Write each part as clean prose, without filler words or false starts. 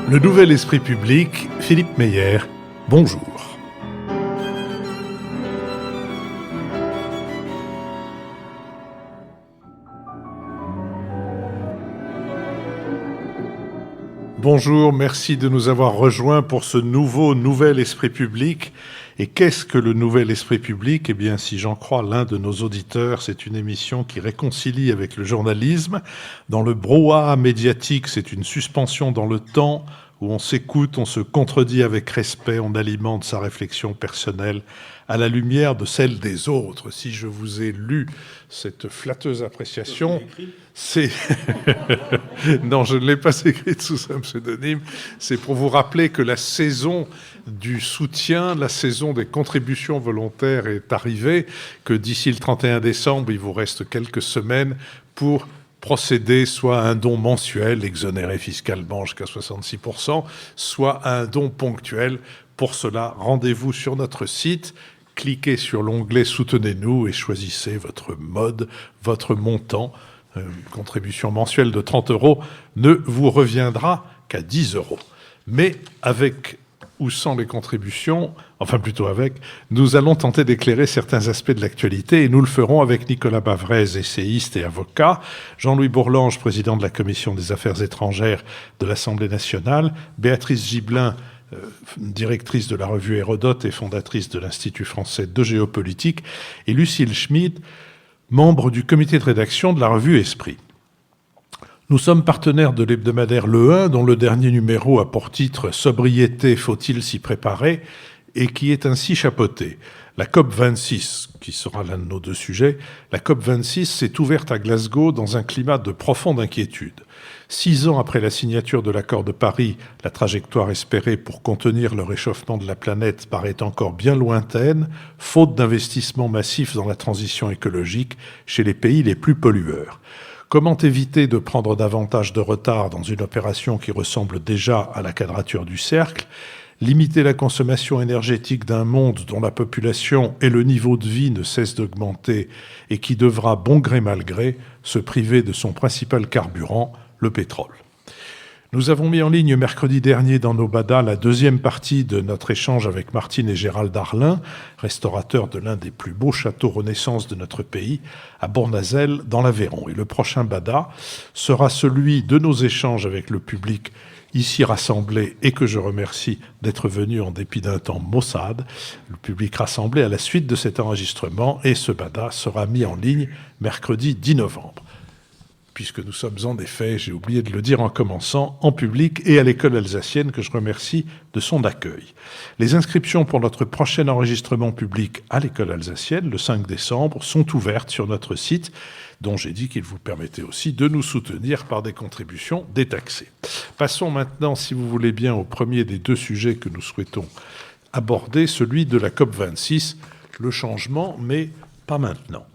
Le nouvel esprit public, Philippe Meyer, bonjour. Bonjour, merci de nous avoir rejoints pour ce nouvel esprit public. Et qu'est-ce que le nouvel esprit public ? Eh bien, si j'en crois l'un de nos auditeurs, c'est une émission qui réconcilie avec le journalisme. Dans le brouhaha médiatique, c'est une suspension dans le temps où on s'écoute, on se contredit avec respect, on alimente sa réflexion personnelle à la lumière de celle des autres. Si je vous ai lu cette flatteuse appréciation, c'est... Non, je ne l'ai pas écrite sous un pseudonyme. C'est pour vous rappeler que la saison du soutien, la saison des contributions volontaires est arrivée, que d'ici le 31 décembre, il vous reste quelques semaines pour procéder soit à un don mensuel, exonéré fiscalement jusqu'à 66%, soit à un don ponctuel. Pour cela, rendez-vous sur notre site, cliquez sur l'onglet « Soutenez-nous » et choisissez votre mode, votre montant. Une contribution mensuelle de 30 € ne vous reviendra qu'à 10 €. Mais avec ou sans les contributions, enfin plutôt avec, nous allons tenter d'éclairer certains aspects de l'actualité et nous le ferons avec Nicolas Bavrez, essayiste et avocat, Jean-Louis Bourlange, président de la Commission des Affaires étrangères de l'Assemblée nationale, Béatrice Gibelin, directrice de la revue Hérodote et fondatrice de l'Institut français de géopolitique, et Lucille Schmid, membre du comité de rédaction de la revue Esprit. Nous sommes partenaires de l'hebdomadaire Le 1, dont le dernier numéro a pour titre « Sobriété, faut-il s'y préparer ?» et qui est ainsi chapeauté. La COP26, qui sera l'un de nos deux sujets, la COP26 s'est ouverte à Glasgow dans un climat de profonde inquiétude. 6 ans après la signature de l'accord de Paris, la trajectoire espérée pour contenir le réchauffement de la planète paraît encore bien lointaine, faute d'investissements massifs dans la transition écologique chez les pays les plus pollueurs. Comment éviter de prendre davantage de retard dans une opération qui ressemble déjà à la quadrature du cercle ? Limiter la consommation énergétique d'un monde dont la population et le niveau de vie ne cessent d'augmenter et qui devra, bon gré mal gré, se priver de son principal carburant, le pétrole. Nous avons mis en ligne mercredi dernier dans nos badas la deuxième partie de notre échange avec Martine et Gérald Darlin, restaurateurs de l'un des plus beaux châteaux Renaissance de notre pays, à Bournazel, dans l'Aveyron. Et le prochain bada sera celui de nos échanges avec le public ici rassemblé et que je remercie d'être venu en dépit d'un temps maussade. Le public rassemblé à la suite de cet enregistrement et ce bada sera mis en ligne mercredi 10 novembre. Puisque nous sommes en effet, j'ai oublié de le dire en commençant, en public et à l'école alsacienne que je remercie de son accueil. Les inscriptions pour notre prochain enregistrement public à l'école alsacienne, le 5 décembre, sont ouvertes sur notre site, dont j'ai dit qu'il vous permettait aussi de nous soutenir par des contributions détaxées. Passons maintenant, si vous voulez bien, au premier des deux sujets que nous souhaitons aborder, celui de la COP26, le changement, mais pas maintenant.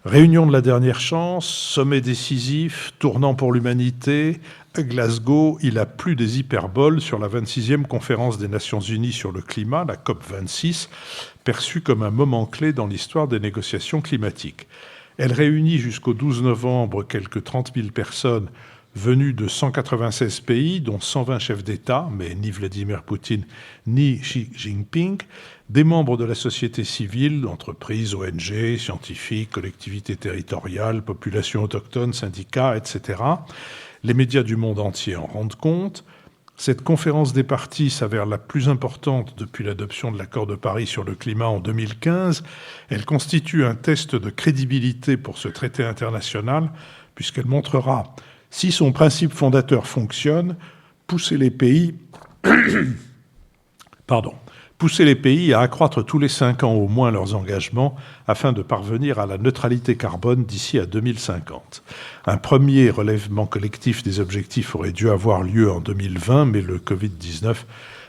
Réunion de la dernière chance, sommet décisif, tournant pour l'humanité. À Glasgow, il a plu des hyperboles sur la 26e conférence des Nations Unies sur le climat, la COP26, perçue comme un moment clé dans l'histoire des négociations climatiques. Elle réunit jusqu'au 12 novembre quelques 30 000 personnes venues de 196 pays, dont 120 chefs d'État, mais ni Vladimir Poutine ni Xi Jinping, des membres de la société civile, entreprises, ONG, scientifiques, collectivités territoriales, populations autochtones, syndicats, etc. Les médias du monde entier en rendent compte. Cette conférence des parties s'avère la plus importante depuis l'adoption de l'accord de Paris sur le climat en 2015. Elle constitue un test de crédibilité pour ce traité international, puisqu'elle montrera, si son principe fondateur fonctionne, pousser les pays à accroître tous les 5 ans au moins leurs engagements afin de parvenir à la neutralité carbone d'ici à 2050. Un premier relèvement collectif des objectifs aurait dû avoir lieu en 2020, mais le Covid-19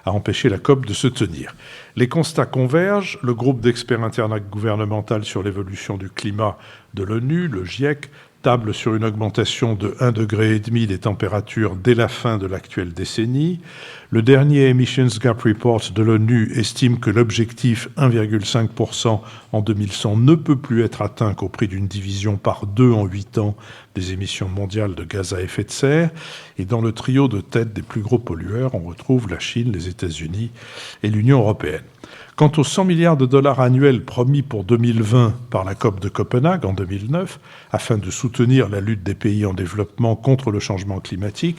a empêché la COP de se tenir. Les constats convergent. Le groupe d'experts intergouvernemental sur l'évolution du climat de l'ONU, le GIEC, table sur une augmentation de 1,5 degré des températures dès la fin de l'actuelle décennie. Le dernier Emissions Gap Report de l'ONU estime que l'objectif 1,5% en 2100 ne peut plus être atteint qu'au prix d'une division par 2 en 8 ans des émissions mondiales de gaz à effet de serre. Et dans le trio de tête des plus gros pollueurs, on retrouve la Chine, les États-Unis et l'Union européenne. Quant aux 100 milliards de dollars annuels promis pour 2020 par la COP de Copenhague en 2009, afin de soutenir la lutte des pays en développement contre le changement climatique,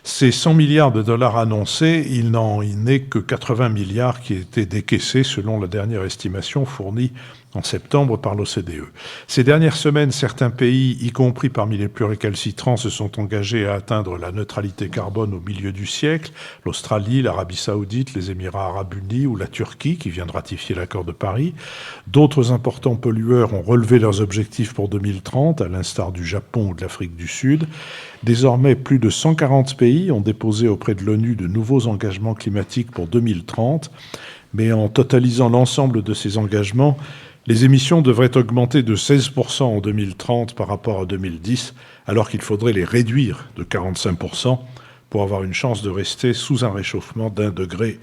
ces 100 milliards de dollars annoncés, il n'est que 80 milliards qui étaient décaissés selon la dernière estimation fournie en septembre par l'OCDE. Ces dernières semaines, certains pays, y compris parmi les plus récalcitrants, se sont engagés à atteindre la neutralité carbone au milieu du siècle. L'Australie, l'Arabie Saoudite, les Émirats Arabes Unis ou la Turquie, qui vient de ratifier l'accord de Paris. D'autres importants pollueurs ont relevé leurs objectifs pour 2030, à l'instar du Japon ou de l'Afrique du Sud. Désormais, plus de 140 pays ont déposé auprès de l'ONU de nouveaux engagements climatiques pour 2030. Mais en totalisant l'ensemble de ces engagements, les émissions devraient augmenter de 16% en 2030 par rapport à 2010, alors qu'il faudrait les réduire de 45% pour avoir une chance de rester sous un réchauffement d'1,5 degré.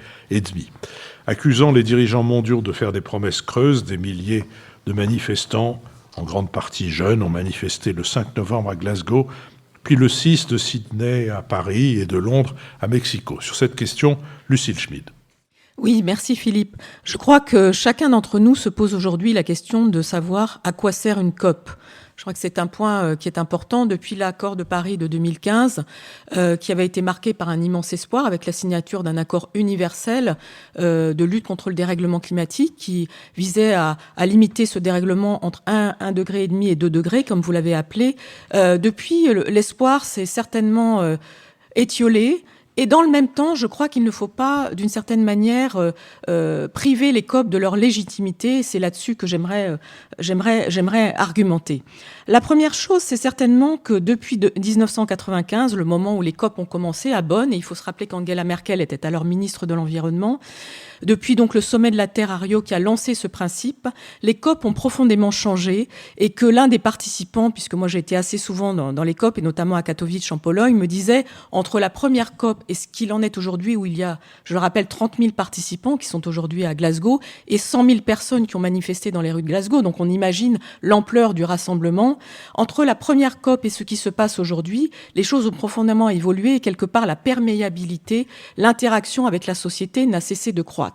Accusant les dirigeants mondiaux de faire des promesses creuses, des milliers de manifestants, en grande partie jeunes, ont manifesté le 5 novembre à Glasgow, puis le 6 de Sydney à Paris et de Londres à Mexico. Sur cette question, Lucille Schmid. Oui, merci Philippe. Je crois que chacun d'entre nous se pose aujourd'hui la question de savoir à quoi sert une COP. Je crois que c'est un point qui est important depuis l'accord de Paris de 2015, qui avait été marqué par un immense espoir avec la signature d'un accord universel de lutte contre le dérèglement climatique qui visait à limiter ce dérèglement entre 1,5 degré et 2 degrés, comme vous l'avez appelé. Depuis, l'espoir s'est certainement étiolé. Et dans le même temps, je crois qu'il ne faut pas, d'une certaine manière, priver les COP de leur légitimité. C'est là-dessus que j'aimerais argumenter. La première chose, c'est certainement que depuis 1995, le moment où les COP ont commencé à Bonn, et il faut se rappeler qu'Angela Merkel était alors ministre de l'Environnement, depuis donc le sommet de la Terre à Rio qui a lancé ce principe, les COP ont profondément changé et que l'un des participants, puisque moi j'ai été assez souvent dans les COP et notamment à Katowice en Pologne, me disait entre la première COP et ce qu'il en est aujourd'hui où il y a, je le rappelle, 30 000 participants qui sont aujourd'hui à Glasgow et 100 000 personnes qui ont manifesté dans les rues de Glasgow, donc on imagine l'ampleur du rassemblement. Entre la première COP et ce qui se passe aujourd'hui, les choses ont profondément évolué et quelque part la perméabilité, l'interaction avec la société n'a cessé de croître.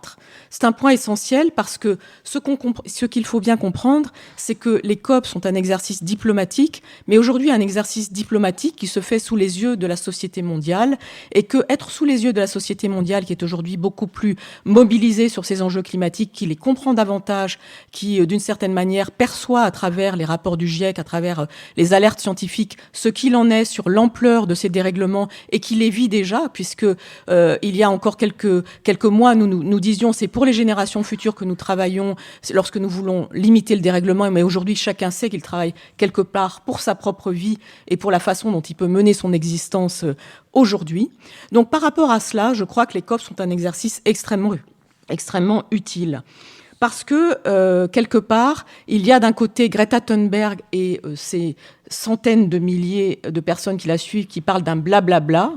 C'est un point essentiel parce que ce qu'il faut bien comprendre, c'est que les COP sont un exercice diplomatique, mais aujourd'hui un exercice diplomatique qui se fait sous les yeux de la société mondiale et que être sous les yeux de la société mondiale qui est aujourd'hui beaucoup plus mobilisée sur ces enjeux climatiques, qui les comprend davantage, qui d'une certaine manière perçoit à travers les rapports du GIEC, à travers les alertes scientifiques, ce qu'il en est sur l'ampleur de ces dérèglements et qui les vit déjà, puisque il y a encore quelques mois, nous disions c'est pour les générations futures que nous travaillons lorsque nous voulons limiter le dérèglement, mais aujourd'hui chacun sait qu'il travaille quelque part pour sa propre vie et pour la façon dont il peut mener son existence aujourd'hui. Donc par rapport à cela, je crois que les COP sont un exercice extrêmement utile. Parce que, quelque part, il y a d'un côté Greta Thunberg et ces centaines de milliers de personnes qui la suivent qui parlent d'un blablabla.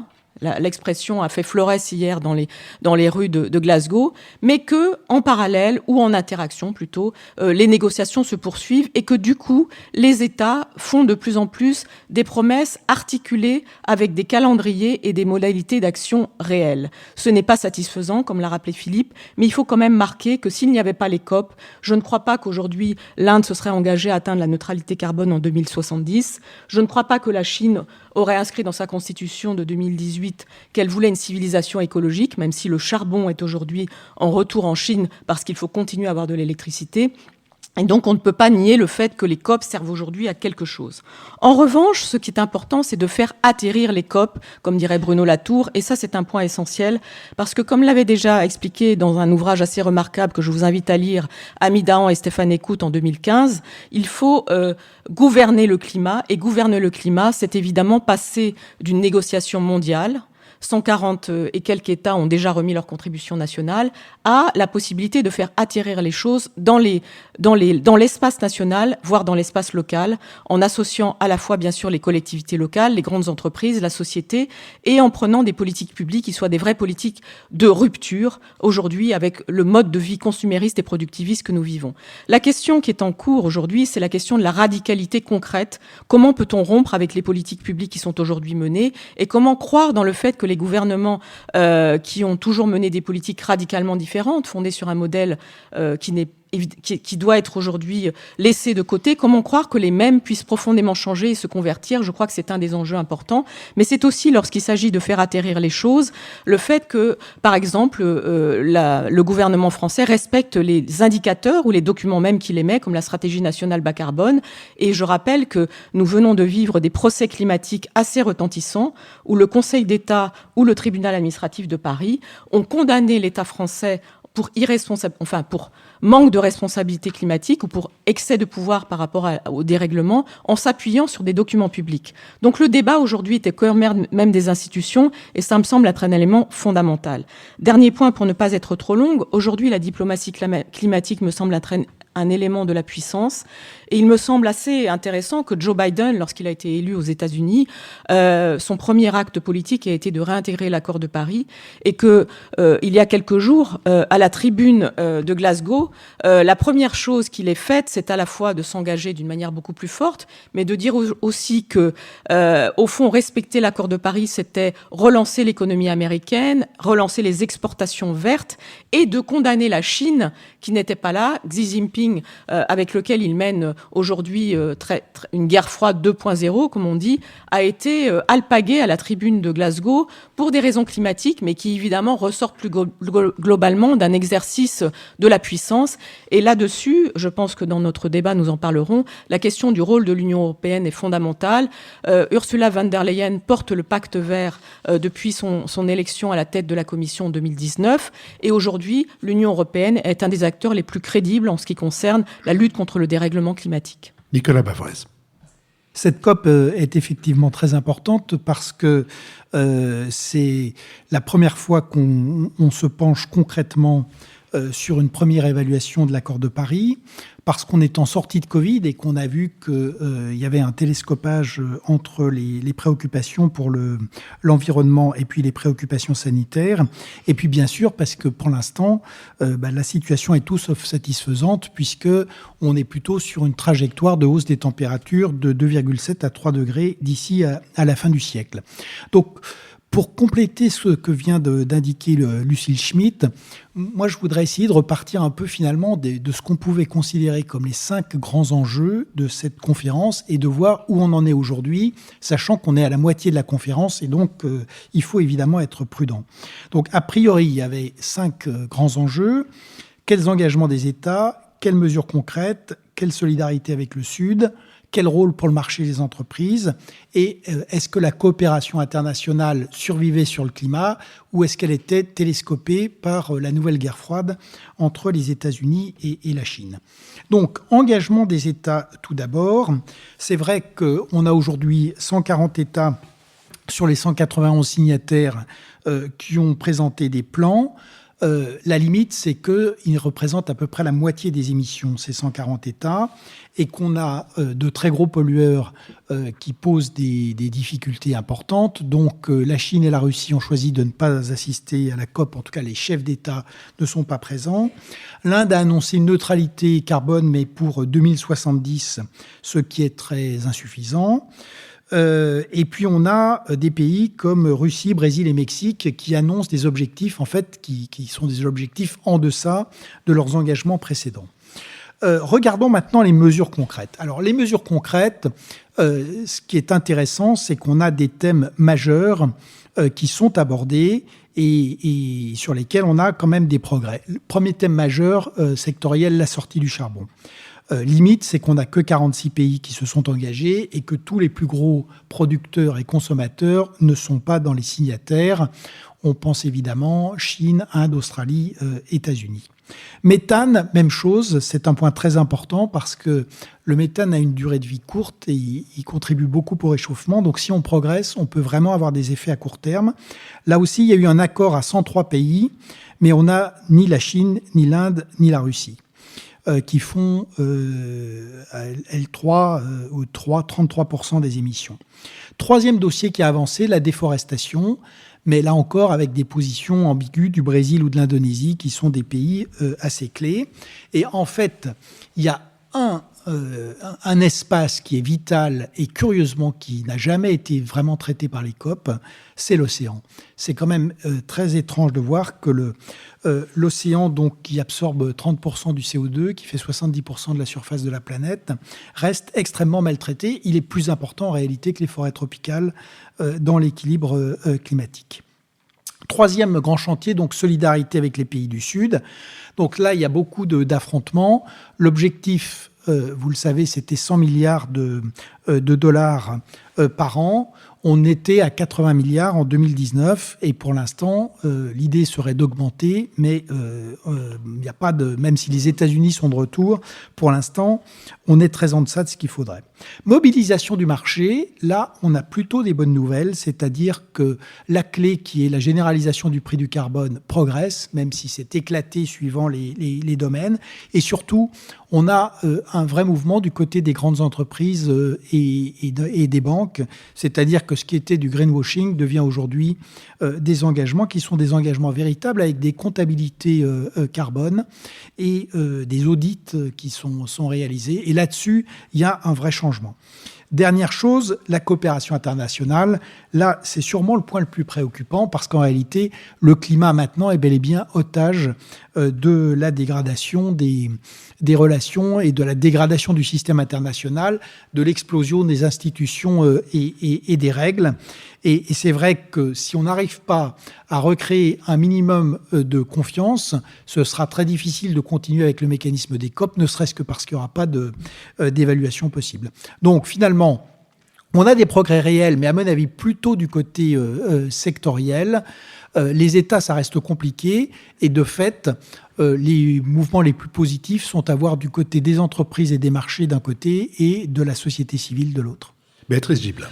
L'expression a fait florès hier dans les rues de Glasgow, mais que, en parallèle, ou en interaction plutôt, les négociations se poursuivent et que du coup, les États font de plus en plus des promesses articulées avec des calendriers et des modalités d'action réelles. Ce n'est pas satisfaisant, comme l'a rappelé Philippe, mais il faut quand même marquer que s'il n'y avait pas les COP, je ne crois pas qu'aujourd'hui l'Inde se serait engagée à atteindre la neutralité carbone en 2070. Je ne crois pas que la Chine aurait inscrit dans sa constitution de 2018 qu'elle voulait une civilisation écologique, même si le charbon est aujourd'hui en retour en Chine parce qu'il faut continuer à avoir de l'électricité. Et donc, on ne peut pas nier le fait que les COP servent aujourd'hui à quelque chose. En revanche, ce qui est important, c'est de faire atterrir les COP, comme dirait Bruno Latour, et ça, c'est un point essentiel, parce que comme l'avait déjà expliqué dans un ouvrage assez remarquable que je vous invite à lire, Ami Dahan et Stéphane Écoute en 2015, il faut gouverner le climat, et gouverner le climat, c'est évidemment passer d'une négociation mondiale 140 et quelques États ont déjà remis leur contribution nationale, a la possibilité de faire atterrir les choses dans l'espace national, voire dans l'espace local, en associant à la fois, bien sûr, les collectivités locales, les grandes entreprises, la société, et en prenant des politiques publiques qui soient des vraies politiques de rupture, aujourd'hui, avec le mode de vie consumériste et productiviste que nous vivons. La question qui est en cours aujourd'hui, c'est la question de la radicalité concrète. Comment peut-on rompre avec les politiques publiques qui sont aujourd'hui menées, et comment croire dans le fait que les gouvernements qui ont toujours mené des politiques radicalement différentes, fondées sur un modèle qui doit être aujourd'hui laissé de côté, comment croire que les mêmes puissent profondément changer et se convertir? Je crois que c'est un des enjeux importants. Mais c'est aussi, lorsqu'il s'agit de faire atterrir les choses, le fait que, par exemple, le gouvernement français respecte les indicateurs ou les documents même qu'il émet, comme la stratégie nationale bas carbone. Et je rappelle que nous venons de vivre des procès climatiques assez retentissants, où le Conseil d'État ou le tribunal administratif de Paris ont condamné l'État français pour manque de responsabilité climatique ou pour excès de pouvoir par rapport au dérèglement, en s'appuyant sur des documents publics. Donc le débat aujourd'hui est au cœur même des institutions, et ça me semble être un élément fondamental. Dernier point pour ne pas être trop longue, aujourd'hui la diplomatie climatique me semble être un élément de la puissance. Et il me semble assez intéressant que Joe Biden, lorsqu'il a été élu aux États-Unis, son premier acte politique a été de réintégrer l'accord de Paris, et que il y a quelques jours, à la tribune de Glasgow, la première chose qu'il ait faite, c'est à la fois de s'engager d'une manière beaucoup plus forte, mais de dire aussi que, au fond, respecter l'accord de Paris, c'était relancer l'économie américaine, relancer les exportations vertes, et de condamner la Chine, qui n'était pas là, Xi Jinping, avec lequel il mène aujourd'hui une guerre froide 2.0, comme on dit, a été alpagué à la tribune de Glasgow pour des raisons climatiques, mais qui évidemment ressortent plus globalement d'un exercice de la puissance. Et là-dessus, je pense que dans notre débat, nous en parlerons, la question du rôle de l'Union européenne est fondamentale. Ursula von der Leyen porte le pacte vert depuis son élection à la tête de la Commission en 2019. Et aujourd'hui, l'Union européenne est un des acteurs les plus crédibles en ce qui concerne la lutte contre le dérèglement climatique. Nicolas Bavrez. Cette COP est effectivement très importante parce que c'est la première fois qu'on se penche concrètement sur une première évaluation de l'accord de Paris, parce qu'on est en sortie de Covid et qu'on a vu qu'il y avait un télescopage entre les préoccupations pour l'environnement et puis les préoccupations sanitaires. Et puis bien sûr, parce que pour l'instant, la situation est tout sauf satisfaisante, puisqu'on est plutôt sur une trajectoire de hausse des températures de 2,7 à 3 degrés d'ici à la fin du siècle. Donc, pour compléter ce que vient d'indiquer Lucille Schmitt, moi je voudrais essayer de repartir un peu finalement de ce qu'on pouvait considérer comme les 5 grands enjeux de cette conférence et de voir où on en est aujourd'hui, sachant qu'on est à la moitié de la conférence et donc il faut évidemment être prudent. Donc a priori, il y avait 5 grands enjeux. Quels engagements des États? Quelles mesures concrètes? Quelle solidarité avec le Sud? Quel rôle pour le marché des entreprises? Et est-ce que la coopération internationale survivait sur le climat ou est-ce qu'elle était télescopée par la nouvelle guerre froide entre les États-Unis et la Chine? Donc, engagement des États tout d'abord. C'est vrai qu'on a aujourd'hui 140 États sur les 191 signataires qui ont présenté des plans. La limite, c'est qu'ils représentent à peu près la moitié des émissions, ces 140 États, et qu'on a de très gros pollueurs qui posent des difficultés importantes. Donc la Chine et la Russie ont choisi de ne pas assister à la COP, en tout cas les chefs d'État ne sont pas présents. L'Inde a annoncé une neutralité carbone, mais pour 2070, ce qui est très insuffisant. Et puis on a des pays comme Russie, Brésil et Mexique qui annoncent des objectifs en fait qui sont des objectifs en deçà de leurs engagements précédents. Regardons maintenant les mesures concrètes. Alors les mesures concrètes, ce qui est intéressant, c'est qu'on a des thèmes majeurs qui sont abordés et sur lesquels on a quand même des progrès. Le premier thème majeur sectoriel, la sortie du charbon. Limite, c'est qu'on n'a que 46 pays qui se sont engagés et que tous les plus gros producteurs et consommateurs ne sont pas dans les signataires. On pense évidemment Chine, Inde, Australie, États-Unis. Méthane, même chose, c'est un point très important parce que le méthane a une durée de vie courte et il contribue beaucoup au réchauffement. Donc si on progresse, on peut vraiment avoir des effets à court terme. Là aussi, il y a eu un accord à 103 pays, mais on n'a ni la Chine, ni l'Inde, ni la Russie qui font L3 ou 33% des émissions. Troisième dossier qui a avancé, la déforestation, mais là encore avec des positions ambiguës du Brésil ou de l'Indonésie qui sont des pays assez clés. Et en fait, il y a un espace qui est vital et curieusement qui n'a jamais été vraiment traité par les COP, c'est l'océan. C'est quand même très étrange de voir que l'océan, donc, qui absorbe 30% du CO2, qui fait 70% de la surface de la planète, reste extrêmement maltraité. Il est plus important en réalité que les forêts tropicales dans l'équilibre climatique. Troisième grand chantier, donc solidarité avec les pays du Sud. Donc là, il y a beaucoup d'affrontements. L'objectif, vous le savez, c'était 100 milliards de dollars par an. On était à 80 milliards en 2019 et pour l'instant, l'idée serait d'augmenter, mais il n'y a pas de... Même si les États-Unis sont de retour, pour l'instant, on est très en deçà de ce qu'il faudrait. Mobilisation du marché, là, on a plutôt des bonnes nouvelles, c'est-à-dire que la clé qui est la généralisation du prix du carbone progresse, même si c'est éclaté suivant les domaines. Et surtout, on a un vrai mouvement du côté des grandes entreprises et des banques, c'est-à-dire que ce qui était du greenwashing devient aujourd'hui des engagements qui sont des engagements véritables avec des comptabilités carbone et des audits qui sont réalisés. Et là-dessus, il y a un vrai changement. Dernière chose, la coopération internationale. Là, c'est sûrement le point le plus préoccupant parce qu'en réalité, le climat maintenant est bel et bien otage de la dégradation des relations et de la dégradation du système international, de l'explosion des institutions et des règles. Et c'est vrai que si on n'arrive pas à recréer un minimum de confiance, ce sera très difficile de continuer avec le mécanisme des COP, ne serait-ce que parce qu'il n'y aura pas d'évaluation possible. Donc finalement, on a des progrès réels, mais à mon avis plutôt du côté sectoriel. Les États, ça reste compliqué. Et de fait, les mouvements les plus positifs sont à voir du côté des entreprises et des marchés d'un côté et de la société civile de l'autre. Béatrice Gibelin.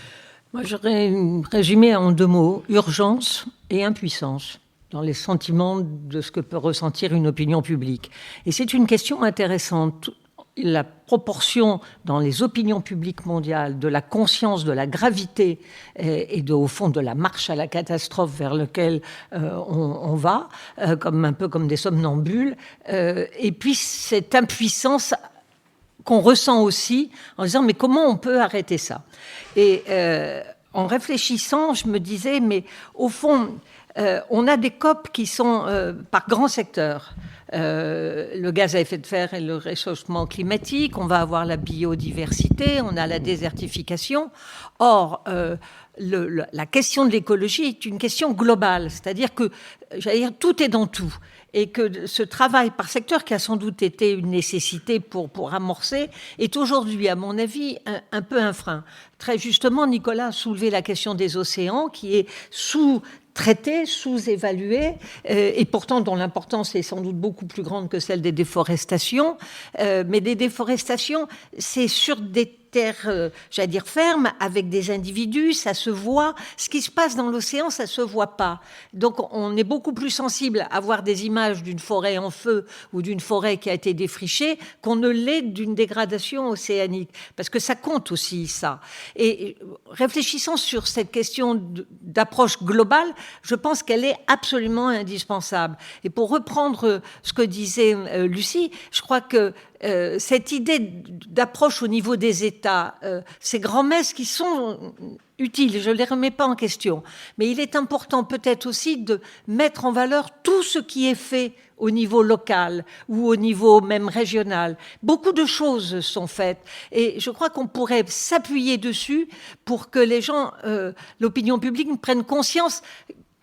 Moi, j'aurais résumé en 2 mots, urgence et impuissance, dans les sentiments de ce que peut ressentir une opinion publique. Et c'est une question intéressante. La proportion dans les opinions publiques mondiales de la conscience de la gravité et au fond de la marche à la catastrophe vers laquelle on va, un peu comme des somnambules, et puis cette impuissance qu'on ressent aussi en disant mais comment on peut arrêter ça ? Et en réfléchissant, je me disais mais au fond, on a des COP qui sont par grands secteurs. Le gaz à effet de serre et le réchauffement climatique, on va avoir la biodiversité, on a la désertification. Or, la question de l'écologie est une question globale, c'est-à-dire que, tout est dans tout. Et que ce travail par secteur, qui a sans doute été une nécessité pour amorcer, est aujourd'hui, à mon avis, un peu un frein. Très justement, Nicolas a soulevé la question des océans, qui est sous-traité, sous-évalué, et pourtant dont l'importance est sans doute beaucoup plus grande que celle des déforestations. Mais des déforestations, c'est sur des terres, fermes, avec des individus, ça se voit. Ce qui se passe dans l'océan, ça se voit pas. Donc on est beaucoup plus sensible à voir des images d'une forêt en feu ou d'une forêt qui a été défrichée qu'on ne l'est d'une dégradation océanique. Parce que ça compte aussi, ça. Et réfléchissant sur cette question d'approche globale, je pense qu'elle est absolument indispensable. Et pour reprendre ce que disait Lucie, je crois que cette idée d'approche au niveau des États, ces grands-messes qui sont utiles, je ne les remets pas en question, mais il est important peut-être aussi de mettre en valeur tout ce qui est fait au niveau local ou au niveau même régional. Beaucoup de choses sont faites et je crois qu'on pourrait s'appuyer dessus pour que les gens, l'opinion publique, prennent conscience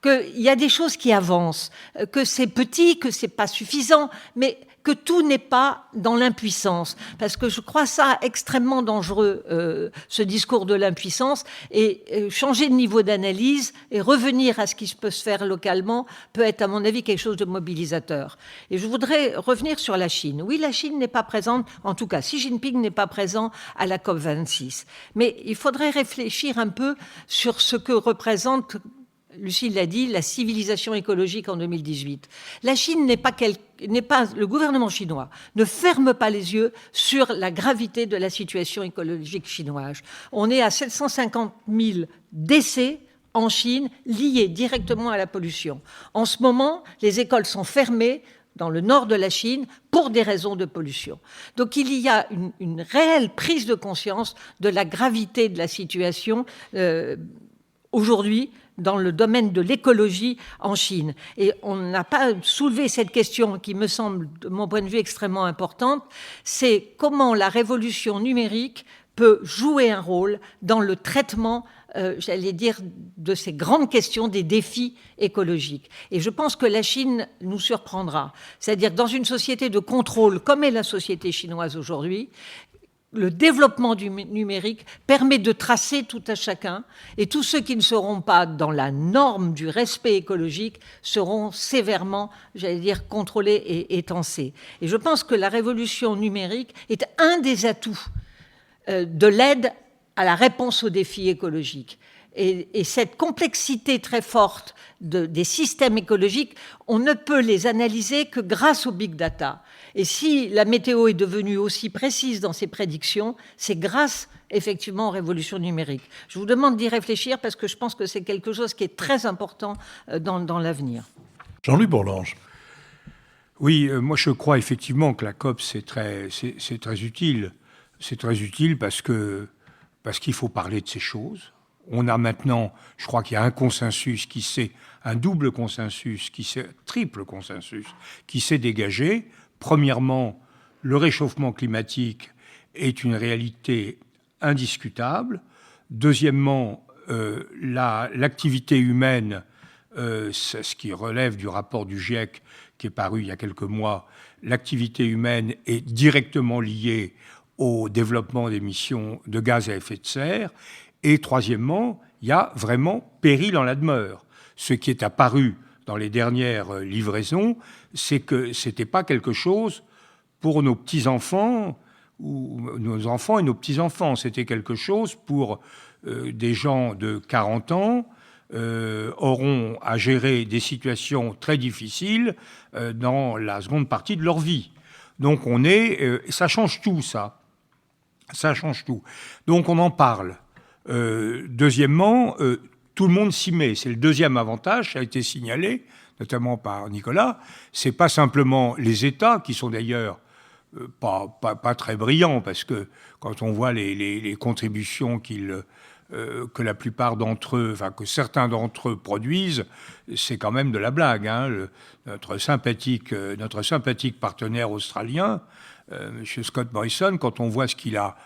qu'il y a des choses qui avancent, que c'est petit, que c'est pas suffisant, mais que tout n'est pas dans l'impuissance. Parce que je crois ça extrêmement dangereux, ce discours de l'impuissance. Et changer de niveau d'analyse et revenir à ce qui peut se faire localement peut être, à mon avis, quelque chose de mobilisateur. Et je voudrais revenir sur la Chine. Oui, la Chine n'est pas présente, en tout cas, Xi Jinping n'est pas présent à la COP26. Mais il faudrait réfléchir un peu sur ce que représente, Lucie l'a dit, la civilisation écologique en 2018. La Chine le gouvernement chinois ne ferme pas les yeux sur la gravité de la situation écologique chinoise. On est à 750 000 décès en Chine liés directement à la pollution. En ce moment, les écoles sont fermées dans le nord de la Chine pour des raisons de pollution. Donc il y a une réelle prise de conscience de la gravité de la situation aujourd'hui dans le domaine de l'écologie en Chine. Et on n'a pas soulevé cette question qui me semble, de mon point de vue, extrêmement importante, c'est comment la révolution numérique peut jouer un rôle dans le traitement, j'allais dire, de ces grandes questions des défis écologiques. Et je pense que la Chine nous surprendra. C'est-à-dire que dans une société de contrôle, comme est la société chinoise aujourd'hui, le développement du numérique permet de tracer tout à chacun, et tous ceux qui ne seront pas dans la norme du respect écologique seront sévèrement, j'allais dire, contrôlés et étancés. Et je pense que la révolution numérique est un des atouts de l'aide à la réponse aux défis écologiques. Et cette complexité très forte des systèmes écologiques, on ne peut les analyser que grâce au big data. Et si la météo est devenue aussi précise dans ses prédictions, c'est grâce effectivement aux révolutions numériques. Je vous demande d'y réfléchir parce que je pense que c'est quelque chose qui est très important dans l'avenir. Jean-Louis Bourlanges. Oui, moi je crois effectivement que la COP c'est très utile. C'est très utile parce qu'il faut parler de ces choses. On a maintenant, je crois qu'il y a un consensus un double consensus, triple consensus qui s'est dégagé. Premièrement, le réchauffement climatique est une réalité indiscutable. Deuxièmement, l'activité humaine, c'est ce qui relève du rapport du GIEC qui est paru il y a quelques mois, l'activité humaine est directement liée au développement d'émissions de gaz à effet de serre. Et troisièmement, il y a vraiment péril en la demeure. Ce qui est apparu dans les dernières livraisons, c'est que ce n'était pas quelque chose pour nos petits-enfants, ou nos enfants et nos petits-enfants. C'était quelque chose pour des gens de 40 ans, auront à gérer des situations très difficiles dans la seconde partie de leur vie. Donc ça change tout, ça. Ça change tout. Donc on en parle. Deuxièmement, tout le monde s'y met. C'est le deuxième avantage, ça a été signalé, notamment par Nicolas. C'est pas simplement les États, qui sont d'ailleurs pas très brillants, parce que quand on voit les contributions que la plupart d'entre eux, enfin que certains d'entre eux produisent, c'est quand même de la blague. Hein. Notre sympathique partenaire australien, M. Scott Morrison, quand on voit ce qu'il a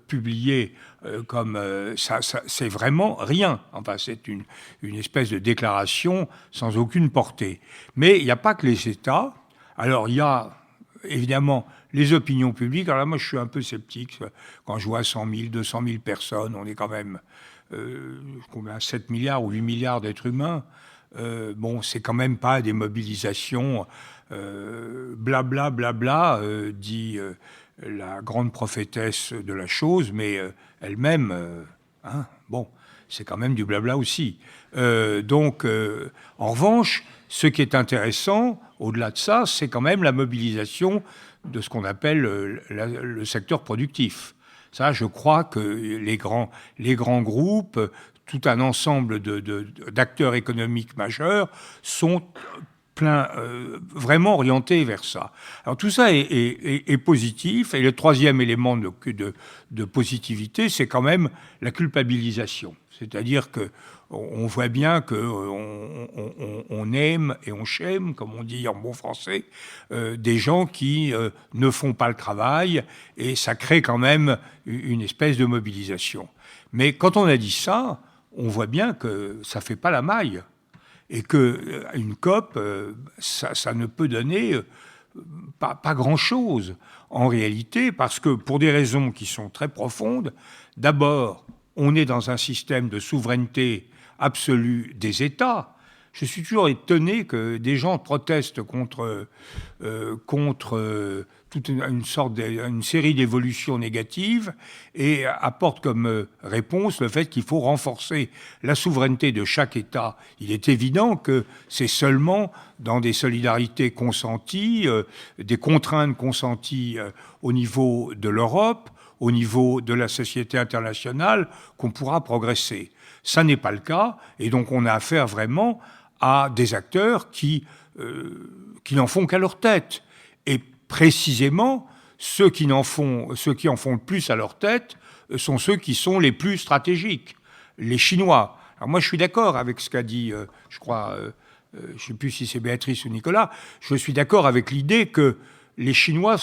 publié ça, c'est vraiment rien. Enfin, c'est une espèce de déclaration sans aucune portée. Mais il n'y a pas que les États. Alors, il y a évidemment les opinions publiques. Alors là, moi, je suis un peu sceptique. Quand je vois 100 000, 200 000 personnes, on est quand même 7 milliards ou 8 milliards d'êtres humains. C'est quand même pas des mobilisations blabla, dit la grande prophétesse de la chose, mais elle-même, c'est quand même du blabla aussi. En revanche, ce qui est intéressant, au-delà de ça, c'est quand même la mobilisation de ce qu'on appelle le secteur productif. Ça, je crois que les grands groupes, tout un ensemble d'acteurs économiques majeurs sont vraiment orientés vers ça. Alors tout ça est positif. Et le troisième élément de positivité, c'est quand même la culpabilisation. C'est-à-dire qu'on voit bien qu'on aime et on chème, comme on dit en bon français, des gens qui ne font pas le travail, et ça crée quand même une espèce de mobilisation. Mais quand on a dit ça, on voit bien que ça ne fait pas la maille. Et qu'une COP, ça ne peut donner pas grand-chose, en réalité, parce que pour des raisons qui sont très profondes, d'abord, on est dans un système de souveraineté absolue des États. Je suis toujours étonné que des gens protestent contre toute une série d'évolutions négatives et apportent comme réponse le fait qu'il faut renforcer la souveraineté de chaque État. Il est évident que c'est seulement dans des solidarités consenties, des contraintes consenties au niveau de l'Europe, au niveau de la société internationale, qu'on pourra progresser. Ça n'est pas le cas, et donc on a affaire vraiment à des acteurs qui n'en font qu'à leur tête. Et précisément, ceux qui en font le plus à leur tête sont ceux qui sont les plus stratégiques, les Chinois. Alors moi, je suis d'accord avec ce qu'a dit, je crois, je ne sais plus si c'est Béatrice ou Nicolas, je suis d'accord avec l'idée que les Chinois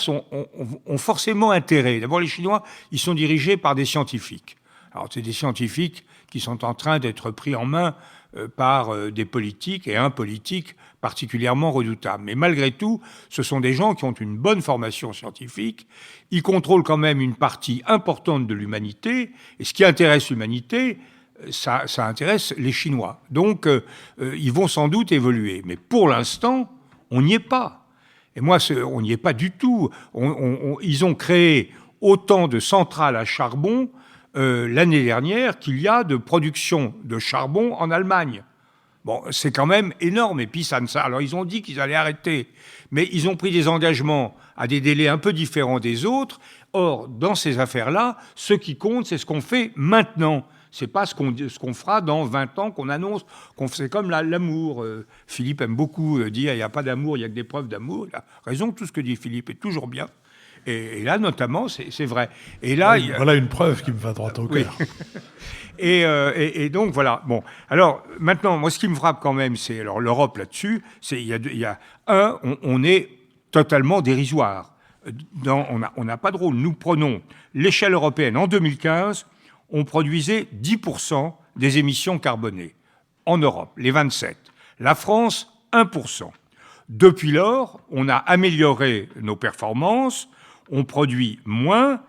ont forcément intérêt. D'abord, les Chinois, ils sont dirigés par des scientifiques. Alors, c'est des scientifiques qui sont en train d'être pris en main par des politiques, et un politique particulièrement redoutable. Mais malgré tout, ce sont des gens qui ont une bonne formation scientifique, ils contrôlent quand même une partie importante de l'humanité, et ce qui intéresse l'humanité, ça intéresse les Chinois. Donc, ils vont sans doute évoluer. Mais pour l'instant, on n'y est pas. Et moi, on n'y est pas du tout. Ils ont créé autant de centrales à charbon l'année dernière qu'il y a de production de charbon en Allemagne. Bon, c'est quand même énorme. Et puis, alors, ils ont dit qu'ils allaient arrêter. Mais ils ont pris des engagements à des délais un peu différents des autres. Or, dans ces affaires-là, ce qui compte, c'est ce qu'on fait maintenant. C'est pas ce qu'on fera dans 20 ans, qu'on annonce. C'est comme l'amour. Philippe aime beaucoup dire il n'y a pas d'amour, il n'y a que des preuves d'amour. Il a raison, tout ce que dit Philippe est toujours bien. Et là, notamment, c'est vrai. Et là, voilà une preuve qui me va droit au cœur. Oui. Et donc, voilà. Bon. Alors, maintenant, moi, ce qui me frappe quand même, c'est alors l'Europe là-dessus, on est totalement dérisoire. On n'a pas de rôle. Nous prenons l'échelle européenne. En 2015, on produisait 10% des émissions carbonées en Europe, les 27. La France, 1%. Depuis lors, on a amélioré nos performances, on produit moins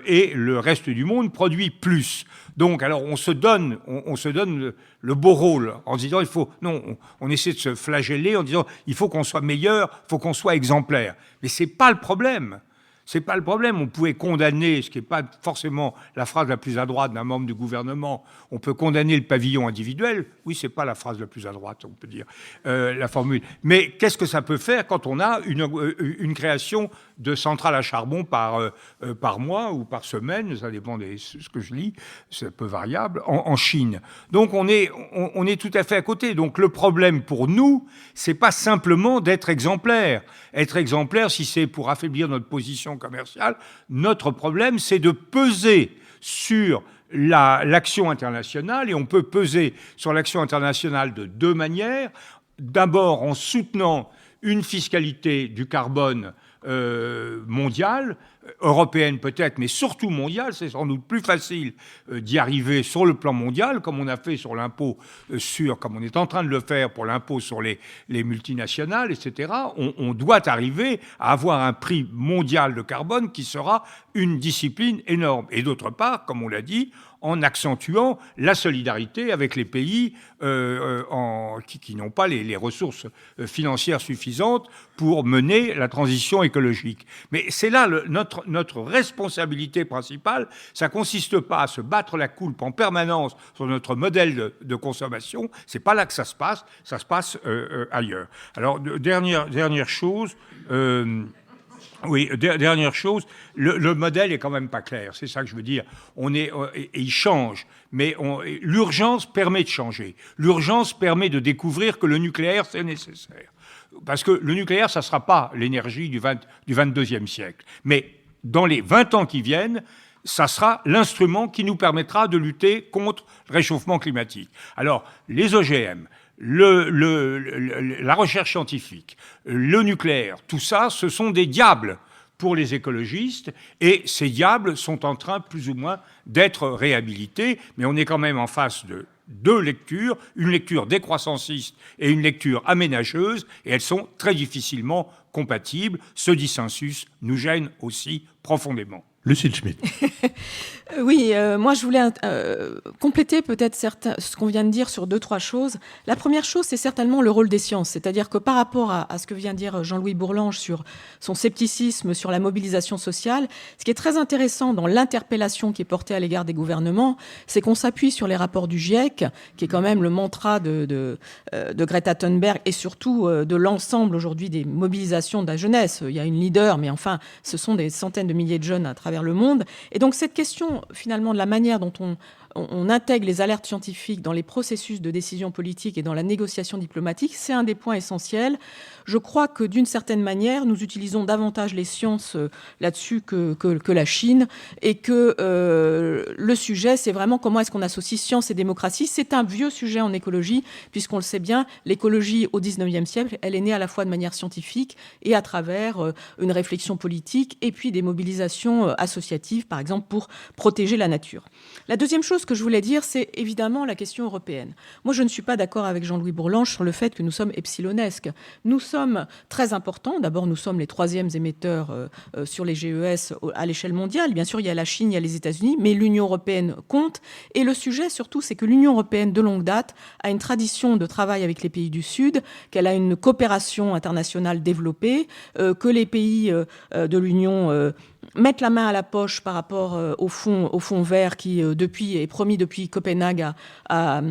et le reste du monde produit plus. Donc, alors, on se donne le beau rôle en se disant, on essaie de se flageller en disant, il faut qu'on soit meilleur, il faut qu'on soit exemplaire. Mais c'est pas le problème. C'est pas le problème. On pouvait condamner, ce qui n'est pas forcément la phrase la plus à droite d'un membre du gouvernement, on peut condamner le pavillon individuel. Oui, c'est pas la phrase la plus à droite, on peut dire, la formule. Mais qu'est-ce que ça peut faire quand on a une création de centrales à charbon par mois ou par semaine, ça dépend de ce que je lis, c'est un peu variable, en Chine. Donc on est tout à fait à côté. Donc le problème pour nous, c'est pas simplement d'être exemplaire. Être exemplaire, si c'est pour affaiblir notre position commerciale, notre problème, c'est de peser sur l'action internationale, et on peut peser sur l'action internationale de deux manières. D'abord en soutenant une fiscalité du carbone mondiale, européenne peut-être, mais surtout mondiale. C'est sans doute plus facile d'y arriver sur le plan mondial, comme on a fait sur l'impôt comme on est en train de le faire pour l'impôt sur les multinationales, etc. On doit arriver à avoir un prix mondial de carbone qui sera une discipline énorme. Et d'autre part, comme on l'a dit, en accentuant la solidarité avec les pays qui n'ont pas les ressources financières suffisantes pour mener la transition écologique. Mais c'est là notre responsabilité principale. Ça ne consiste pas à se battre la coulpe en permanence sur notre modèle de consommation. Ce n'est pas là que ça se passe ailleurs. Alors, dernière chose... Oui, dernière chose, le modèle est quand même pas clair, c'est ça que je veux dire. Et il change, mais l'urgence permet de changer. L'urgence permet de découvrir que le nucléaire, c'est nécessaire. Parce que le nucléaire, ça ne sera pas l'énergie du 22e siècle. Mais dans les 20 ans qui viennent, ça sera l'instrument qui nous permettra de lutter contre le réchauffement climatique. Alors, les OGM... la recherche scientifique, le nucléaire, tout ça, ce sont des diables pour les écologistes, et ces diables sont en train, plus ou moins, d'être réhabilités, mais on est quand même en face deux lectures, une lecture décroissanciste et une lecture aménageuse, et elles sont très difficilement compatibles. Ce dissensus nous gêne aussi profondément. Lucile Schmitt. Oui, moi je voulais compléter peut-être ce qu'on vient de dire sur 2-3 choses. La première chose, c'est certainement le rôle des sciences. C'est-à-dire que par rapport à ce que vient de dire Jean-Louis Bourlanges sur son scepticisme, sur la mobilisation sociale, ce qui est très intéressant dans l'interpellation qui est portée à l'égard des gouvernements, c'est qu'on s'appuie sur les rapports du GIEC, qui est quand même le mantra de Greta Thunberg et surtout de l'ensemble aujourd'hui des mobilisations de la jeunesse. Il y a une leader, mais enfin, ce sont des centaines de milliers de jeunes à travers le monde. Et donc cette question finalement de la manière dont on intègre les alertes scientifiques dans les processus de décision politique et dans la négociation diplomatique, c'est un des points essentiels. Je crois que d'une certaine manière, nous utilisons davantage les sciences là-dessus que la Chine, et que le sujet, c'est vraiment comment est-ce qu'on associe science et démocratie. C'est un vieux sujet en écologie, puisqu'on le sait bien, l'écologie au XIXe siècle, elle est née à la fois de manière scientifique et à travers une réflexion politique et puis des mobilisations associatives, par exemple, pour protéger la nature. La deuxième chose que je voulais dire, c'est évidemment la question européenne. Moi, je ne suis pas d'accord avec Jean-Louis Bourlanges sur le fait que nous sommes epsilonesques. Nous sommes très importants. D'abord, nous sommes les troisièmes émetteurs sur les GES à l'échelle mondiale. Bien sûr, il y a la Chine, il y a les États-Unis, mais l'Union européenne compte. Et le sujet, surtout, c'est que l'Union européenne, de longue date, a une tradition de travail avec les pays du Sud, qu'elle a une coopération internationale développée, que les pays de l'Union mettent la main à la poche par rapport au fonds vert qui est promis depuis Copenhague à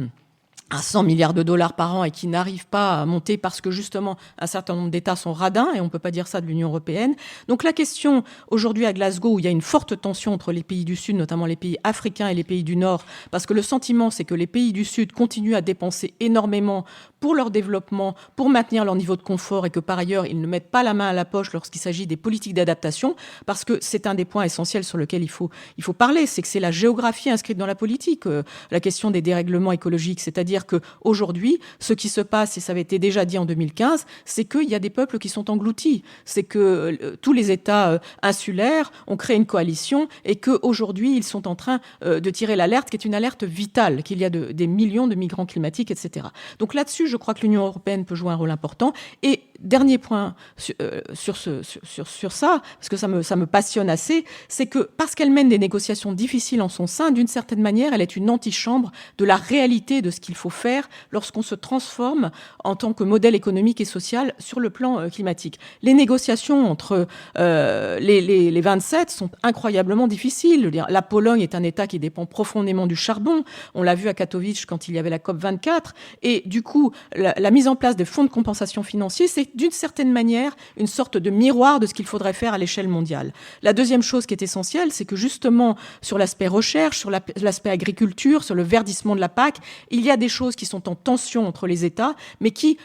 100 milliards de dollars par an et qui n'arrivent pas à monter parce que justement un certain nombre d'États sont radins, et on ne peut pas dire ça de l'Union européenne. Donc la question aujourd'hui à Glasgow, où il y a une forte tension entre les pays du Sud, notamment les pays africains et les pays du Nord, parce que le sentiment c'est que les pays du Sud continuent à dépenser énormément pour leur développement, pour maintenir leur niveau de confort, et que par ailleurs ils ne mettent pas la main à la poche lorsqu'il s'agit des politiques d'adaptation, parce que c'est un des points essentiels sur lequel il faut parler, c'est que c'est la géographie inscrite dans la politique, la question des dérèglements écologiques, c'est-à-dire qu'aujourd'hui, ce qui se passe, et ça avait été déjà dit en 2015, c'est qu'il y a des peuples qui sont engloutis. C'est que tous les États insulaires ont créé une coalition et qu'aujourd'hui, ils sont en train de tirer l'alerte, qui est une alerte vitale, qu'il y a des millions de migrants climatiques, etc. Donc là-dessus, je crois que l'Union européenne peut jouer un rôle important. Et dernier point sur ça, parce que ça me passionne assez, c'est que parce qu'elle mène des négociations difficiles en son sein, d'une certaine manière, elle est une antichambre de la réalité de ce qu'il faut faire lorsqu'on se transforme en tant que modèle économique et social sur le plan climatique. Les négociations entre les 27 sont incroyablement difficiles. La Pologne est un État qui dépend profondément du charbon. On l'a vu à Katowice quand il y avait la COP24. Et du coup, la mise en place des fonds de compensation financiers, c'est d'une certaine manière une sorte de miroir de ce qu'il faudrait faire à l'échelle mondiale. La deuxième chose qui est essentielle, c'est que justement, sur l'aspect recherche, sur l'aspect agriculture, sur le verdissement de la PAC, il y a des choses qui sont en tension entre les États, mais qui,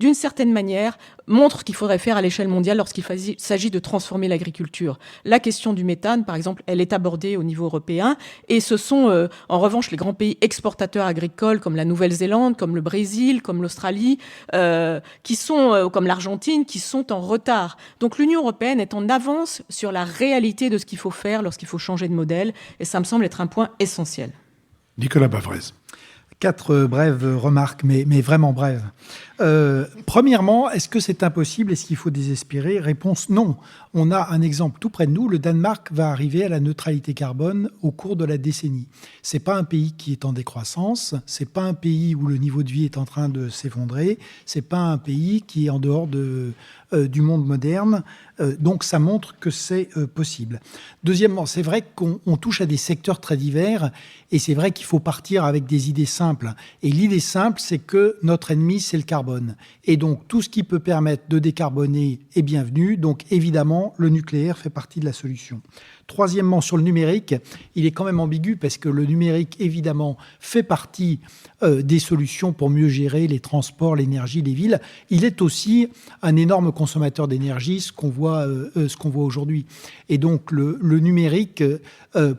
d'une certaine manière, montrent ce qu'il faudrait faire à l'échelle mondiale lorsqu'il s'agit de transformer l'agriculture. La question du méthane, par exemple, elle est abordée au niveau européen, et ce sont, en revanche, les grands pays exportateurs agricoles comme la Nouvelle-Zélande, comme le Brésil, comme l'Australie, comme l'Argentine, qui sont en retard. Donc l'Union européenne est en avance sur la réalité de ce qu'il faut faire lorsqu'il faut changer de modèle, et ça me semble être un point essentiel. Nicolas Bavrez. 4 brèves remarques, mais vraiment brèves. Premièrement, est-ce que c'est impossible? Est-ce qu'il faut désespérer? Réponse non. On a un exemple tout près de nous. Le Danemark va arriver à la neutralité carbone au cours de la décennie. C'est pas un pays qui est en décroissance. C'est pas un pays où le niveau de vie est en train de s'effondrer. C'est pas un pays qui est en dehors du monde moderne. Donc ça montre que c'est possible. Deuxièmement, c'est vrai qu'on touche à des secteurs très divers, et c'est vrai qu'il faut partir avec des idées simples. Et l'idée simple, c'est que notre ennemi, c'est le carbone. Et donc tout ce qui peut permettre de décarboner est bienvenu. Donc évidemment, le nucléaire fait partie de la solution. Troisièmement, sur le numérique, il est quand même ambigu parce que le numérique, évidemment, fait partie des solutions pour mieux gérer les transports, l'énergie, les villes. Il est aussi un énorme consommateur d'énergie, ce qu'on voit aujourd'hui. Et donc, le numérique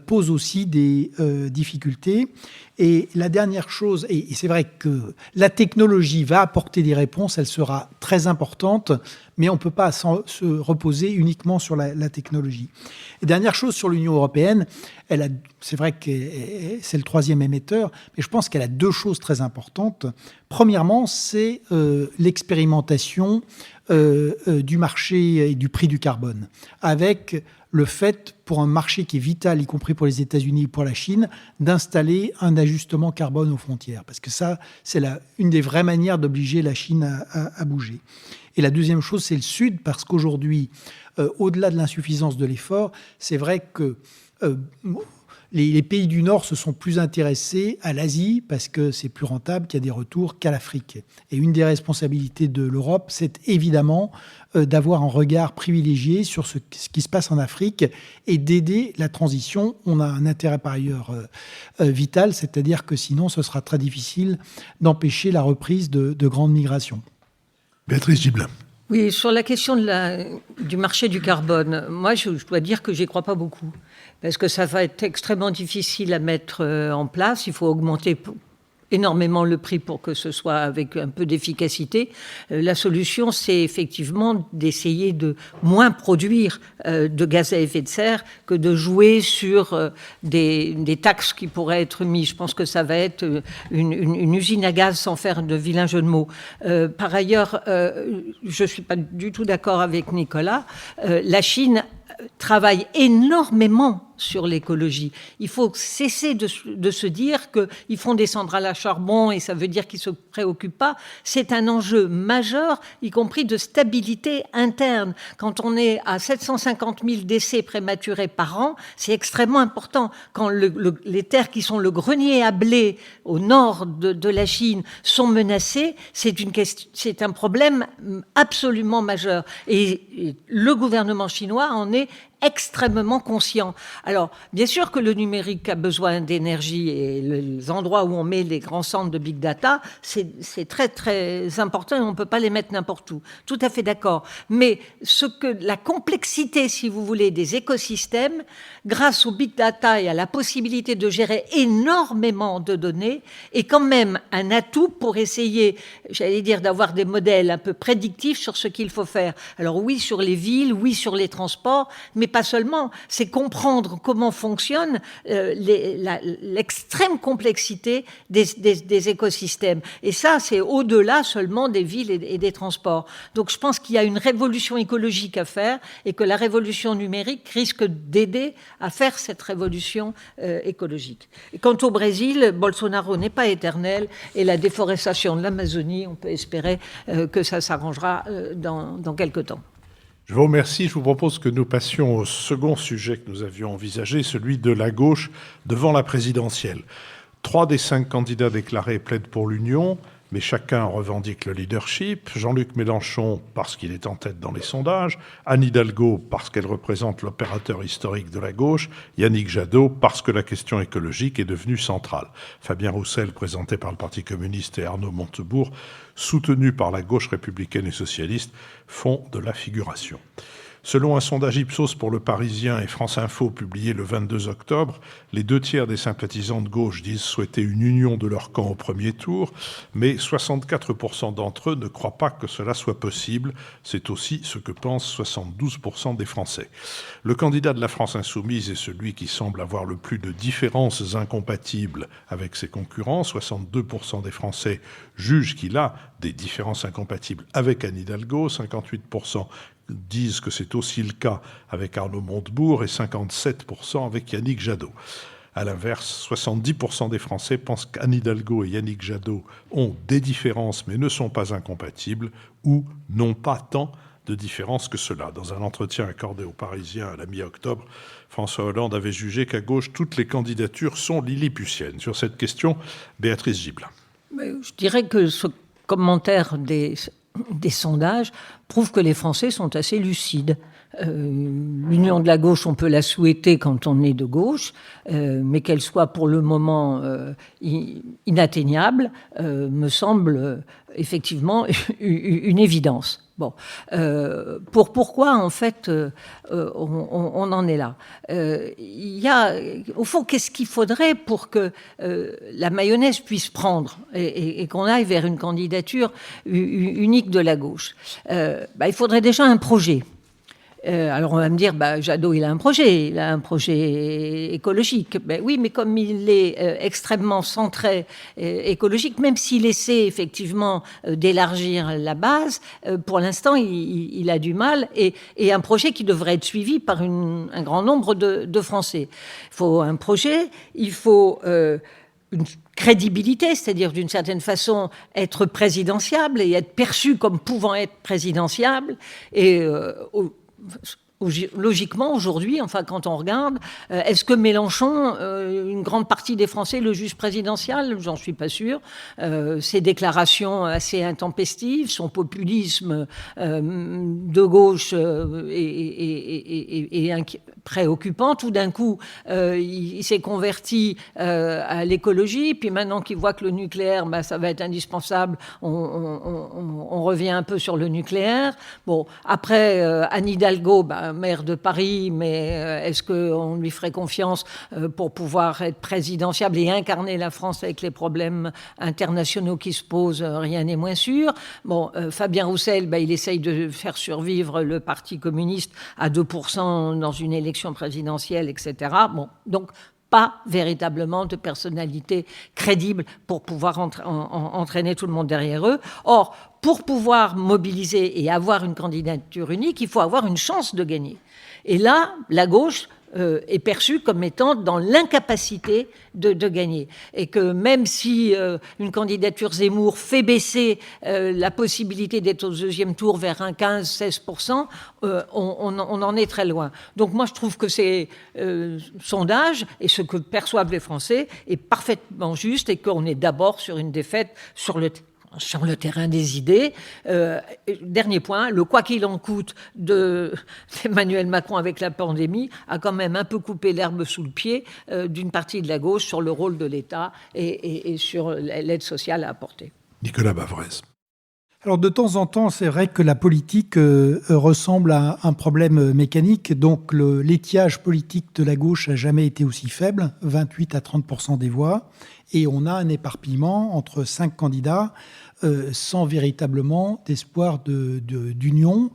pose aussi des difficultés. Et la dernière chose, et c'est vrai que la technologie va apporter des réponses, elle sera très importante, mais on ne peut pas se reposer uniquement sur la technologie. Et dernière première chose sur l'Union européenne, c'est vrai que c'est le troisième émetteur, mais je pense qu'elle a deux choses très importantes. Premièrement, c'est l'expérimentation du marché et du prix du carbone, avec le fait, pour un marché qui est vital, y compris pour les États-Unis et pour la Chine, d'installer un ajustement carbone aux frontières. Parce que ça, c'est une des vraies manières d'obliger la Chine à bouger. Et la deuxième chose, c'est le Sud, parce qu'aujourd'hui, au-delà de l'insuffisance de l'effort, c'est vrai que les pays du Nord se sont plus intéressés à l'Asie parce que c'est plus rentable, qu'il y a des retours, qu'à l'Afrique. Et une des responsabilités de l'Europe, c'est évidemment d'avoir un regard privilégié sur ce qui se passe en Afrique et d'aider la transition. On a un intérêt par ailleurs vital, c'est-à-dire que sinon ce sera très difficile d'empêcher la reprise de grandes migrations. Béatrice Gibelin. Oui, sur la question du marché du carbone, moi je dois dire que j'y crois pas beaucoup. Parce que ça va être extrêmement difficile à mettre en place. Il faut augmenter énormément le prix pour que ce soit avec un peu d'efficacité. La solution, c'est effectivement d'essayer de moins produire de gaz à effet de serre que de jouer sur des taxes qui pourraient être mises. Je pense que ça va être une usine à gaz sans faire de vilain jeu de mots. Par ailleurs, je ne suis pas du tout d'accord avec Nicolas. La Chine travaille énormément sur l'écologie. Il faut cesser de se dire qu'ils font des centrales à charbon et ça veut dire qu'ils ne se préoccupent pas. C'est un enjeu majeur, y compris de stabilité interne. Quand on est à 750 000 décès prématurés par an, c'est extrêmement important. Quand les terres qui sont le grenier à blé au nord de la Chine sont menacées, c'est un problème absolument majeur. Et le gouvernement chinois en est extrêmement conscient. Alors, bien sûr que le numérique a besoin d'énergie et les endroits où on met les grands centres de big data, c'est très, très important et on ne peut pas les mettre n'importe où. Tout à fait d'accord. Mais la complexité, si vous voulez, des écosystèmes, grâce au big data et à la possibilité de gérer énormément de données, est quand même un atout pour essayer, j'allais dire, d'avoir des modèles un peu prédictifs sur ce qu'il faut faire. Alors oui, sur les villes, oui, sur les transports, mais pas seulement. C'est comprendre comment fonctionne l'extrême complexité des écosystèmes. Et ça, c'est au-delà seulement des villes et des transports. Donc je pense qu'il y a une révolution écologique à faire et que la révolution numérique risque d'aider à faire cette révolution écologique. Et quant au Brésil, Bolsonaro n'est pas éternel et la déforestation de l'Amazonie, on peut espérer que ça s'arrangera dans quelque temps. Je vous remercie. Je vous propose que nous passions au second sujet que nous avions envisagé, celui de la gauche devant la présidentielle. 3 des 5 candidats déclarés plaident pour l'union, mais chacun revendique le leadership. Jean-Luc Mélenchon, parce qu'il est en tête dans les sondages. Anne Hidalgo, parce qu'elle représente l'opérateur historique de la gauche. Yannick Jadot, parce que la question écologique est devenue centrale. Fabien Roussel, présenté par le Parti communiste, et Arnaud Montebourg, soutenu par la gauche républicaine et socialiste, font de la figuration. Selon un sondage Ipsos pour Le Parisien et France Info publié le 22 octobre, les 2/3 des sympathisants de gauche disent souhaiter une union de leur camp au premier tour, mais 64% d'entre eux ne croient pas que cela soit possible. C'est aussi ce que pensent 72% des Français. Le candidat de la France insoumise est celui qui semble avoir le plus de différences incompatibles avec ses concurrents. 62% des Français jugent qu'il a des différences incompatibles avec Anne Hidalgo, 58% disent que c'est aussi le cas avec Arnaud Montebourg et 57% avec Yannick Jadot. À l'inverse, 70% des Français pensent qu'Anne Hidalgo et Yannick Jadot ont des différences mais ne sont pas incompatibles ou n'ont pas tant de différences que cela. Dans un entretien accordé aux Parisiens à la mi-octobre, François Hollande avait jugé qu'à gauche, toutes les candidatures sont lilliputiennes. Sur cette question, Béatrice Gibelin. Je dirais que ce commentaire des sondages prouvent que les Français sont assez lucides. L'union de la gauche, on peut la souhaiter quand on est de gauche, mais qu'elle soit pour le moment inatteignable, me semble effectivement une évidence. Bon, pourquoi en fait on en est là? Il y a, au fond, qu'est-ce qu'il faudrait pour que la mayonnaise puisse prendre et qu'on aille vers une candidature unique de la gauche? Il faudrait déjà un projet. Alors on va me dire, Jadot, il a un projet écologique. Oui, mais comme il est extrêmement centré écologique, même s'il essaie effectivement d'élargir la base, pour l'instant, il a du mal, et un projet qui devrait être suivi par un grand nombre de Français. Il faut un projet, il faut une crédibilité, c'est-à-dire d'une certaine façon être présidentiable et être perçu comme pouvant être présidentiable. Et logiquement, aujourd'hui, enfin, quand on regarde, est-ce que Mélenchon, une grande partie des Français le jugent présidentiel ? J'en suis pas sûr. Ses déclarations assez intempestives, son populisme de gauche est préoccupant. Tout d'un coup, il s'est converti à l'écologie, puis maintenant qu'il voit que le nucléaire, ça va être indispensable, on revient un peu sur le nucléaire. Bon, après, Anne Hidalgo, maire de Paris, mais est-ce qu'on lui ferait confiance pour pouvoir être présidentiable et incarner la France avec les problèmes internationaux qui se posent? Rien n'est moins sûr. Bon, Fabien Roussel, il essaye de faire survivre le Parti communiste à 2% dans une élection présidentielle, etc. Bon, donc pas véritablement de personnalité crédible pour pouvoir entraîner tout le monde derrière eux. Or, pour pouvoir mobiliser et avoir une candidature unique, il faut avoir une chance de gagner. Et là, la gauche est perçue comme étant dans l'incapacité de gagner. Et que même si une candidature Zemmour fait baisser la possibilité d'être au deuxième tour vers un 15-16%, on en est très loin. Donc moi, je trouve que ces sondages et ce que perçoivent les Français est parfaitement juste, et qu'on est d'abord sur une défaite sur le terrain des idées. Dernier point, le quoi qu'il en coûte d'Emmanuel Macron avec la pandémie a quand même un peu coupé l'herbe sous le pied d'une partie de la gauche sur le rôle de l'État et sur l'aide sociale à apporter. Nicolas Bavrez. Alors de temps en temps, c'est vrai que la politique ressemble à un problème mécanique. Donc l'étiage politique de la gauche n'a jamais été aussi faible, 28 à 30% des voix. Et on a un éparpillement entre 5 candidats sans véritablement d'espoir d'union.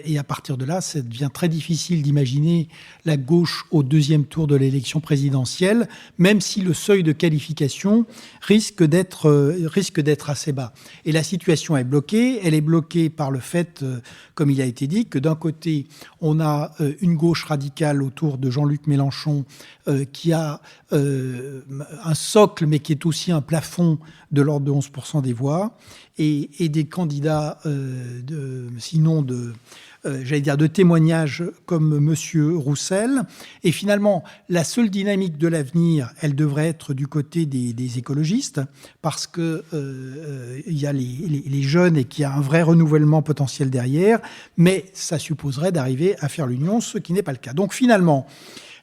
Et à partir de là, ça devient très difficile d'imaginer la gauche au deuxième tour de l'élection présidentielle, même si le seuil de qualification risque d'être assez bas. Et la situation est bloquée. Elle est bloquée par le fait, comme il a été dit, que d'un côté, on a une gauche radicale autour de Jean-Luc Mélenchon qui a un socle, mais qui est aussi un plafond de l'ordre de 11% des voix, et des candidats, de témoignages comme Monsieur Roussel. Et finalement, la seule dynamique de l'avenir, elle devrait être du côté des écologistes, parce que il y a les jeunes et qu'il y a un vrai renouvellement potentiel derrière, mais ça supposerait d'arriver à faire l'union, ce qui n'est pas le cas. Donc finalement,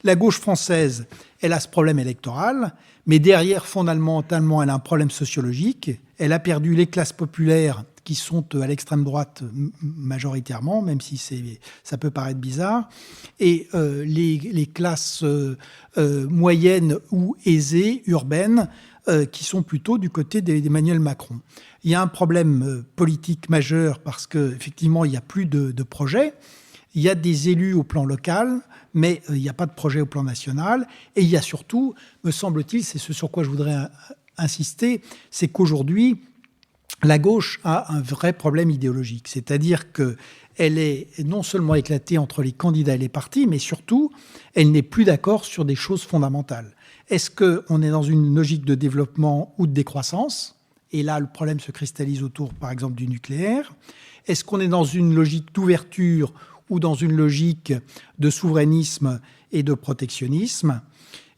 la gauche française, elle a ce problème électoral, mais derrière, fondamentalement, elle a un problème sociologique. Elle a perdu les classes populaires qui sont à l'extrême droite majoritairement, même si ça peut paraître bizarre, et les classes moyennes ou aisées, urbaines, qui sont plutôt du côté d'Emmanuel Macron. Il y a un problème politique majeur parce qu'effectivement, il n'y a plus de projet. Il y a des élus au plan local, mais il n'y a pas de projet au plan national. Et il y a surtout, me semble-t-il, c'est ce sur quoi je voudrais insister, c'est qu'aujourd'hui, la gauche a un vrai problème idéologique. C'est-à-dire qu'elle est non seulement éclatée entre les candidats et les partis, mais surtout, elle n'est plus d'accord sur des choses fondamentales. Est-ce qu'on est dans une logique de développement ou de décroissance ? Et là, le problème se cristallise autour, par exemple, du nucléaire. Est-ce qu'on est dans une logique d'ouverture ou dans une logique de souverainisme et de protectionnisme?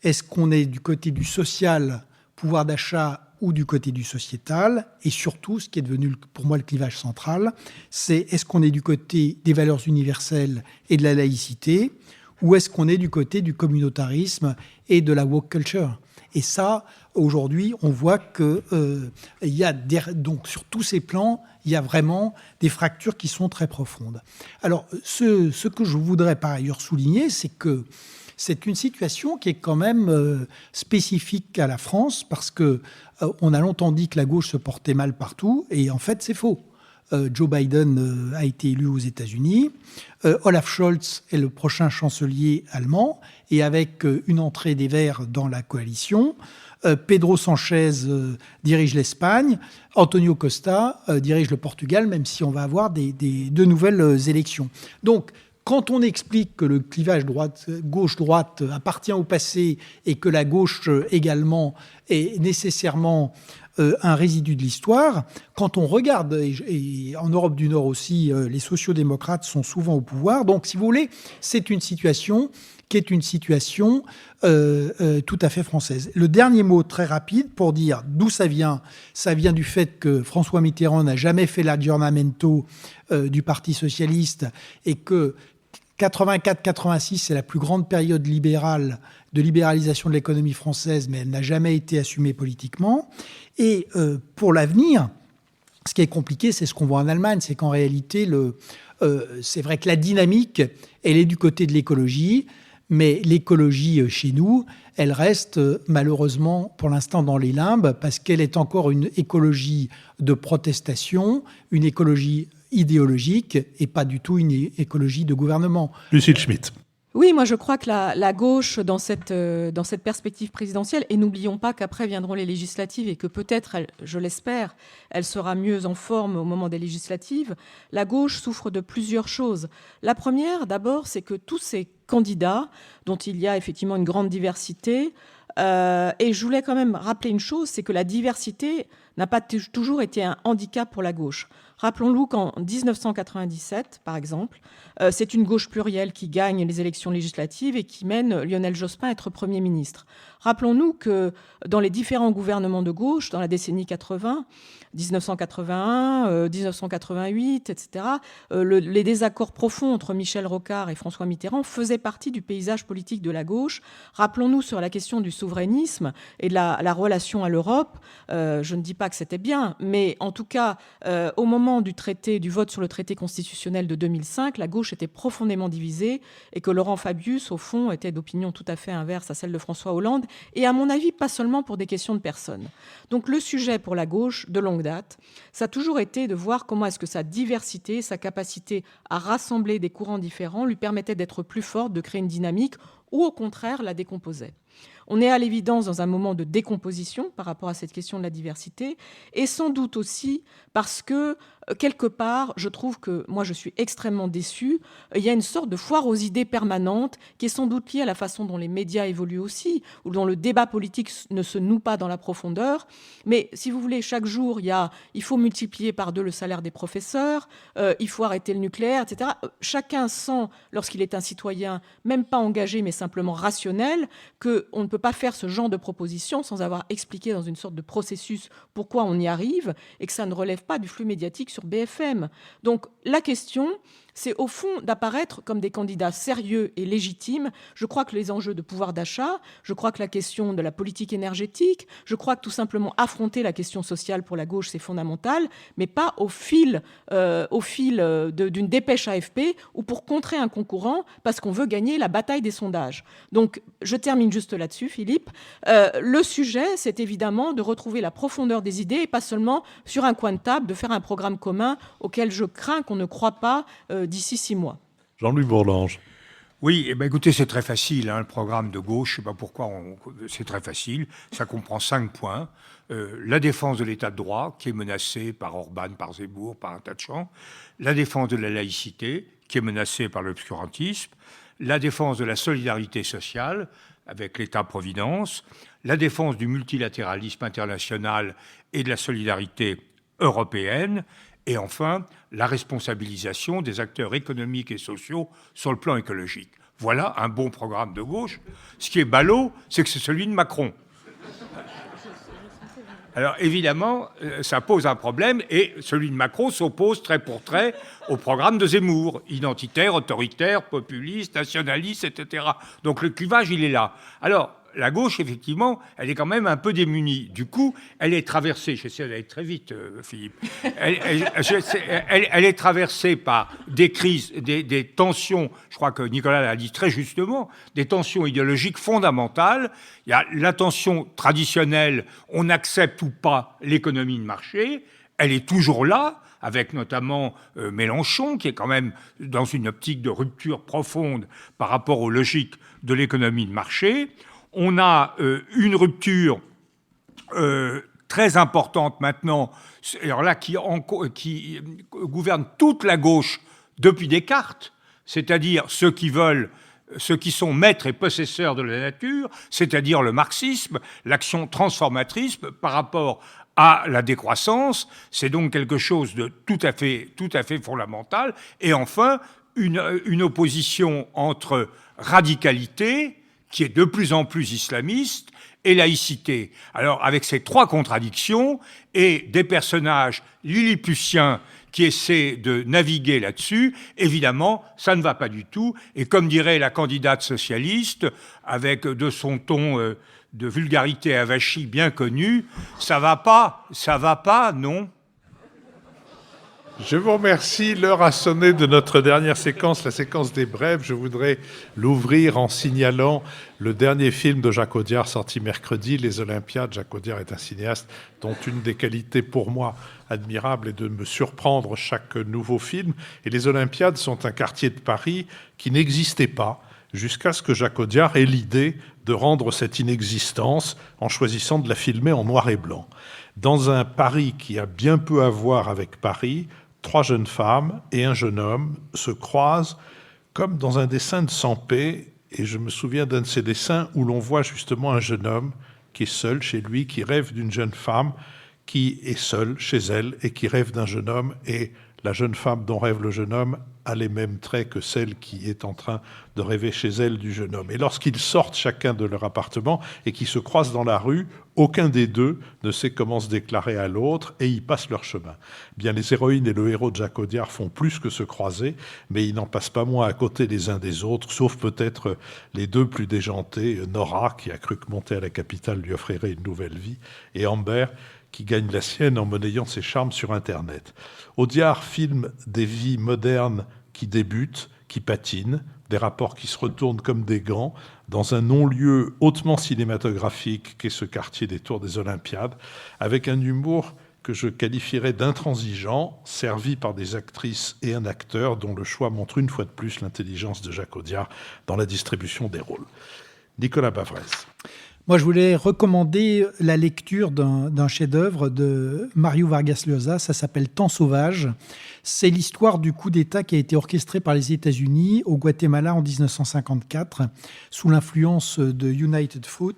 Est-ce qu'on est du côté du social, pouvoir d'achat, ou du côté du sociétal? Et surtout, ce qui est devenu pour moi le clivage central, c'est est-ce qu'on est du côté des valeurs universelles et de la laïcité, ou est-ce qu'on est du côté du communautarisme et de la woke culture? Et ça, aujourd'hui, on voit que il y a donc sur tous ces plans, il y a vraiment des fractures qui sont très profondes. Alors, ce que je voudrais par ailleurs souligner, c'est que c'est une situation qui est quand même spécifique à la France, parce que on a longtemps dit que la gauche se portait mal partout, et en fait, c'est faux. Joe Biden a été élu aux États-Unis. Olaf Scholz est le prochain chancelier allemand, et avec une entrée des Verts dans la coalition, Pedro Sanchez dirige l'Espagne, Antonio Costa dirige le Portugal, même si on va avoir de nouvelles élections. Donc, quand on explique que le clivage gauche-droite appartient au passé et que la gauche également est nécessairement un résidu de l'histoire, quand on regarde, et en Europe du Nord aussi, les sociodémocrates sont souvent au pouvoir. Donc, si vous voulez, c'est une situation qui est une situation tout à fait française. Le dernier mot très rapide pour dire d'où ça vient du fait que François Mitterrand n'a jamais fait l'aggiornamento du Parti socialiste et que 84-86, c'est la plus grande période de libéralisation de l'économie française, mais elle n'a jamais été assumée politiquement. Et pour l'avenir, ce qui est compliqué, c'est ce qu'on voit en Allemagne, c'est qu'en réalité, c'est vrai que la dynamique, elle est du côté de l'écologie, mais l'écologie chez nous, elle reste malheureusement pour l'instant dans les limbes, parce qu'elle est encore une écologie de protestation, une écologie idéologique et pas du tout une écologie de gouvernement. Lucile Schmitt. Oui, moi je crois que la gauche, dans cette perspective présidentielle, et n'oublions pas qu'après viendront les législatives et que peut-être, je l'espère, elle sera mieux en forme au moment des législatives, la gauche souffre de plusieurs choses. La première, d'abord, c'est que tous ces candidats, dont il y a effectivement une grande diversité, et je voulais quand même rappeler une chose, c'est que la diversité n'a pas toujours été un handicap pour la gauche. Rappelons-nous qu'en 1997, par exemple, c'est une gauche plurielle qui gagne les élections législatives et qui mène Lionel Jospin à être Premier ministre. Rappelons-nous que dans les différents gouvernements de gauche, dans la décennie 80, 1981, 1988, etc., les désaccords profonds entre Michel Rocard et François Mitterrand faisaient partie du paysage politique de la gauche. Rappelons-nous sur la question du souverainisme et de la relation à l'Europe. Je ne dis pas que c'était bien, mais en tout cas, au moment du vote sur le traité constitutionnel de 2005, la gauche était profondément divisée et que Laurent Fabius, au fond, était d'opinion tout à fait inverse à celle de François Hollande, et à mon avis, pas seulement pour des questions de personnes. Donc le sujet pour la gauche, de longue date, ça a toujours été de voir comment est-ce que sa diversité, sa capacité à rassembler des courants différents lui permettait d'être plus forte, de créer une dynamique, ou au contraire la décomposait. On est à l'évidence dans un moment de décomposition par rapport à cette question de la diversité, et sans doute aussi parce que, quelque part, je trouve que, moi je suis extrêmement déçue, il y a une sorte de foire aux idées permanente qui est sans doute liée à la façon dont les médias évoluent aussi, ou dont le débat politique ne se noue pas dans la profondeur. Mais si vous voulez, chaque jour, il faut multiplier par 2 le salaire des professeurs, il faut arrêter le nucléaire, etc. Chacun sent, lorsqu'il est un citoyen, même pas engagé, mais simplement rationnel, qu'on ne peut pas faire ce genre de proposition sans avoir expliqué dans une sorte de processus pourquoi on y arrive, et que ça ne relève pas du flux médiatique sur BFM. Donc la question, c'est au fond d'apparaître comme des candidats sérieux et légitimes. Je crois que les enjeux de pouvoir d'achat, je crois que la question de la politique énergétique, je crois que tout simplement affronter la question sociale pour la gauche, c'est fondamental, mais pas au fil d'une dépêche AFP ou pour contrer un concurrent parce qu'on veut gagner la bataille des sondages. Donc je termine juste là-dessus, Philippe. Le sujet, c'est évidemment de retrouver la profondeur des idées et pas seulement sur un coin de table, de faire un programme commun auquel je crains qu'on ne croit pas d'ici 6 mois. Jean-Louis Bourlange. Oui, écoutez, c'est très facile, le programme de gauche, je ne sais pas pourquoi, c'est très facile, ça comprend 5 points. La défense de l'état de droit, qui est menacée par Orban, par Zemmour, par un tas de gens. La défense de la laïcité, qui est menacée par l'obscurantisme. La défense de la solidarité sociale, avec l'État-providence. La défense du multilatéralisme international et de la solidarité européenne. Et enfin, la responsabilisation des acteurs économiques et sociaux sur le plan écologique. Voilà un bon programme de gauche. Ce qui est ballot, c'est que c'est celui de Macron. Alors évidemment, ça pose un problème, et celui de Macron s'oppose trait pour trait au programme de Zemmour, identitaire, autoritaire, populiste, nationaliste, etc. Donc le clivage, il est là. Alors, la gauche, effectivement, elle est quand même un peu démunie. Du coup, elle est traversée, j'essaie d'aller très vite, Philippe, elle est traversée par des crises, des tensions, je crois que Nicolas l'a dit très justement, des tensions idéologiques fondamentales. Il y a la tension traditionnelle, on accepte ou pas l'économie de marché. elle est toujours là, avec notamment Mélenchon, qui est quand même dans une optique de rupture profonde par rapport aux logiques de l'économie de marché. On a une rupture très importante maintenant, alors là, qui gouverne toute la gauche depuis Descartes, c'est-à-dire ceux qui sont maîtres et possesseurs de la nature, c'est-à-dire le marxisme, l'action transformatrice par rapport à la décroissance. C'est donc quelque chose de tout à fait fondamental. Et enfin, une opposition entre radicalité, qui est de plus en plus islamiste, et laïcité. Alors, avec ces trois contradictions et des personnages lilliputiens qui essaient de naviguer là-dessus, évidemment, ça ne va pas du tout. Et comme dirait la candidate socialiste, avec de son ton de vulgarité avachie bien connu, ça va pas, non. Je vous remercie. L'heure a sonné de notre dernière séquence, la séquence des brèves. Je voudrais l'ouvrir en signalant le dernier film de Jacques Audiard sorti mercredi, Les Olympiades. Jacques Audiard est un cinéaste dont une des qualités pour moi admirables est de me surprendre chaque nouveau film. Et Les Olympiades sont un quartier de Paris qui n'existait pas jusqu'à ce que Jacques Audiard ait l'idée de rendre cette inexistence en choisissant de la filmer en noir et blanc. Dans un Paris qui a bien peu à voir avec Paris, 3 jeunes femmes et un jeune homme se croisent comme dans un dessin de Sampé. Et je me souviens d'un de ces dessins où l'on voit justement un jeune homme qui est seul chez lui, qui rêve d'une jeune femme qui est seule chez elle et qui rêve d'un jeune homme. Et la jeune femme dont rêve le jeune homme a les mêmes traits que celle qui est en train de rêver chez elle du jeune homme. Et lorsqu'ils sortent chacun de leur appartement et qu'ils se croisent dans la rue, aucun des deux ne sait comment se déclarer à l'autre et ils passent leur chemin. Bien, les héroïnes et le héros de Jacques Audiard font plus que se croiser, mais ils n'en passent pas moins à côté les uns des autres, sauf peut-être les deux plus déjantés, Nora, qui a cru que monter à la capitale lui offrirait une nouvelle vie, et Amber, qui gagne la sienne en monnayant ses charmes sur Internet. Audiard filme des vies modernes qui débutent, qui patinent, des rapports qui se retournent comme des gants, dans un non-lieu hautement cinématographique qu'est ce quartier des Tours des Olympiades, avec un humour que je qualifierais d'intransigeant, servi par des actrices et un acteur dont le choix montre une fois de plus l'intelligence de Jacques Audiard dans la distribution des rôles. Nicolas Bavrez. Moi, je voulais recommander la lecture d'un chef-d'œuvre de Mario Vargas Llosa. Ça s'appelle Temps sauvage. C'est l'histoire du coup d'État qui a été orchestré par les États-Unis au Guatemala en 1954, sous l'influence de United Fruit,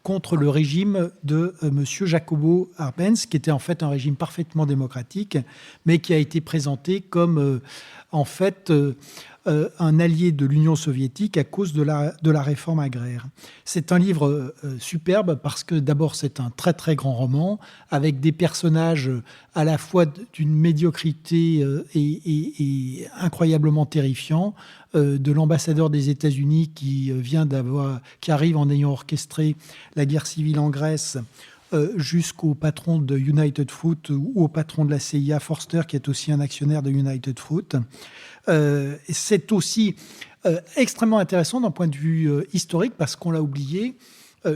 contre le régime de Monsieur Jacobo Arbenz, qui était en fait un régime parfaitement démocratique, mais qui a été présenté comme un allié de l'Union soviétique à cause de la réforme agraire. C'est un livre superbe parce que d'abord c'est un très très grand roman avec des personnages à la fois d'une médiocrité et incroyablement terrifiants, de l'ambassadeur des États-Unis qui arrive en ayant orchestré la guerre civile en Grèce, jusqu'au patron de United Fruit ou au patron de la CIA, Forster, qui est aussi un actionnaire de United Fruit. C'est aussi extrêmement intéressant d'un point de vue historique parce qu'on l'a oublié.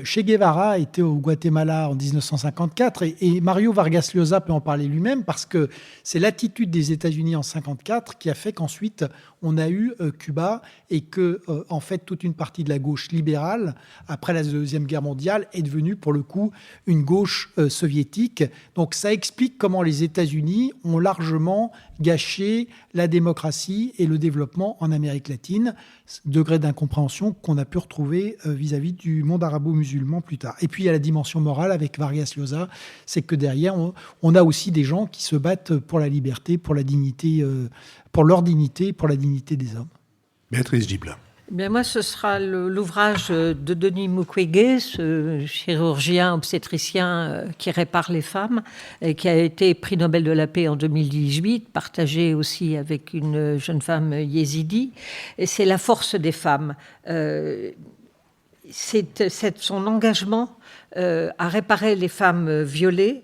Che Guevara était au Guatemala en 1954 et Mario Vargas Llosa peut en parler lui-même parce que c'est l'attitude des États-Unis en 1954 qui a fait qu'ensuite on a eu Cuba et que en fait toute une partie de la gauche libérale après la Deuxième Guerre mondiale est devenue pour le coup une gauche soviétique. Donc ça explique comment les États-Unis ont largement gâché la démocratie et le développement en Amérique latine, degré d'incompréhension qu'on a pu retrouver vis-à-vis du monde arabo-musulman plus tard. Et puis il y a la dimension morale avec Vargas Llosa, c'est que derrière on a aussi des gens qui se battent pour la liberté, pour la dignité, pour leur dignité, pour la dignité des hommes. Béatrice Gibelin. Bien, moi, ce sera l'ouvrage de Denis Mukwege, ce chirurgien obstétricien qui répare les femmes, et qui a été prix Nobel de la paix en 2018, partagé aussi avec une jeune femme yézidi. Et c'est la force des femmes. C'est son engagement à réparer les femmes violées.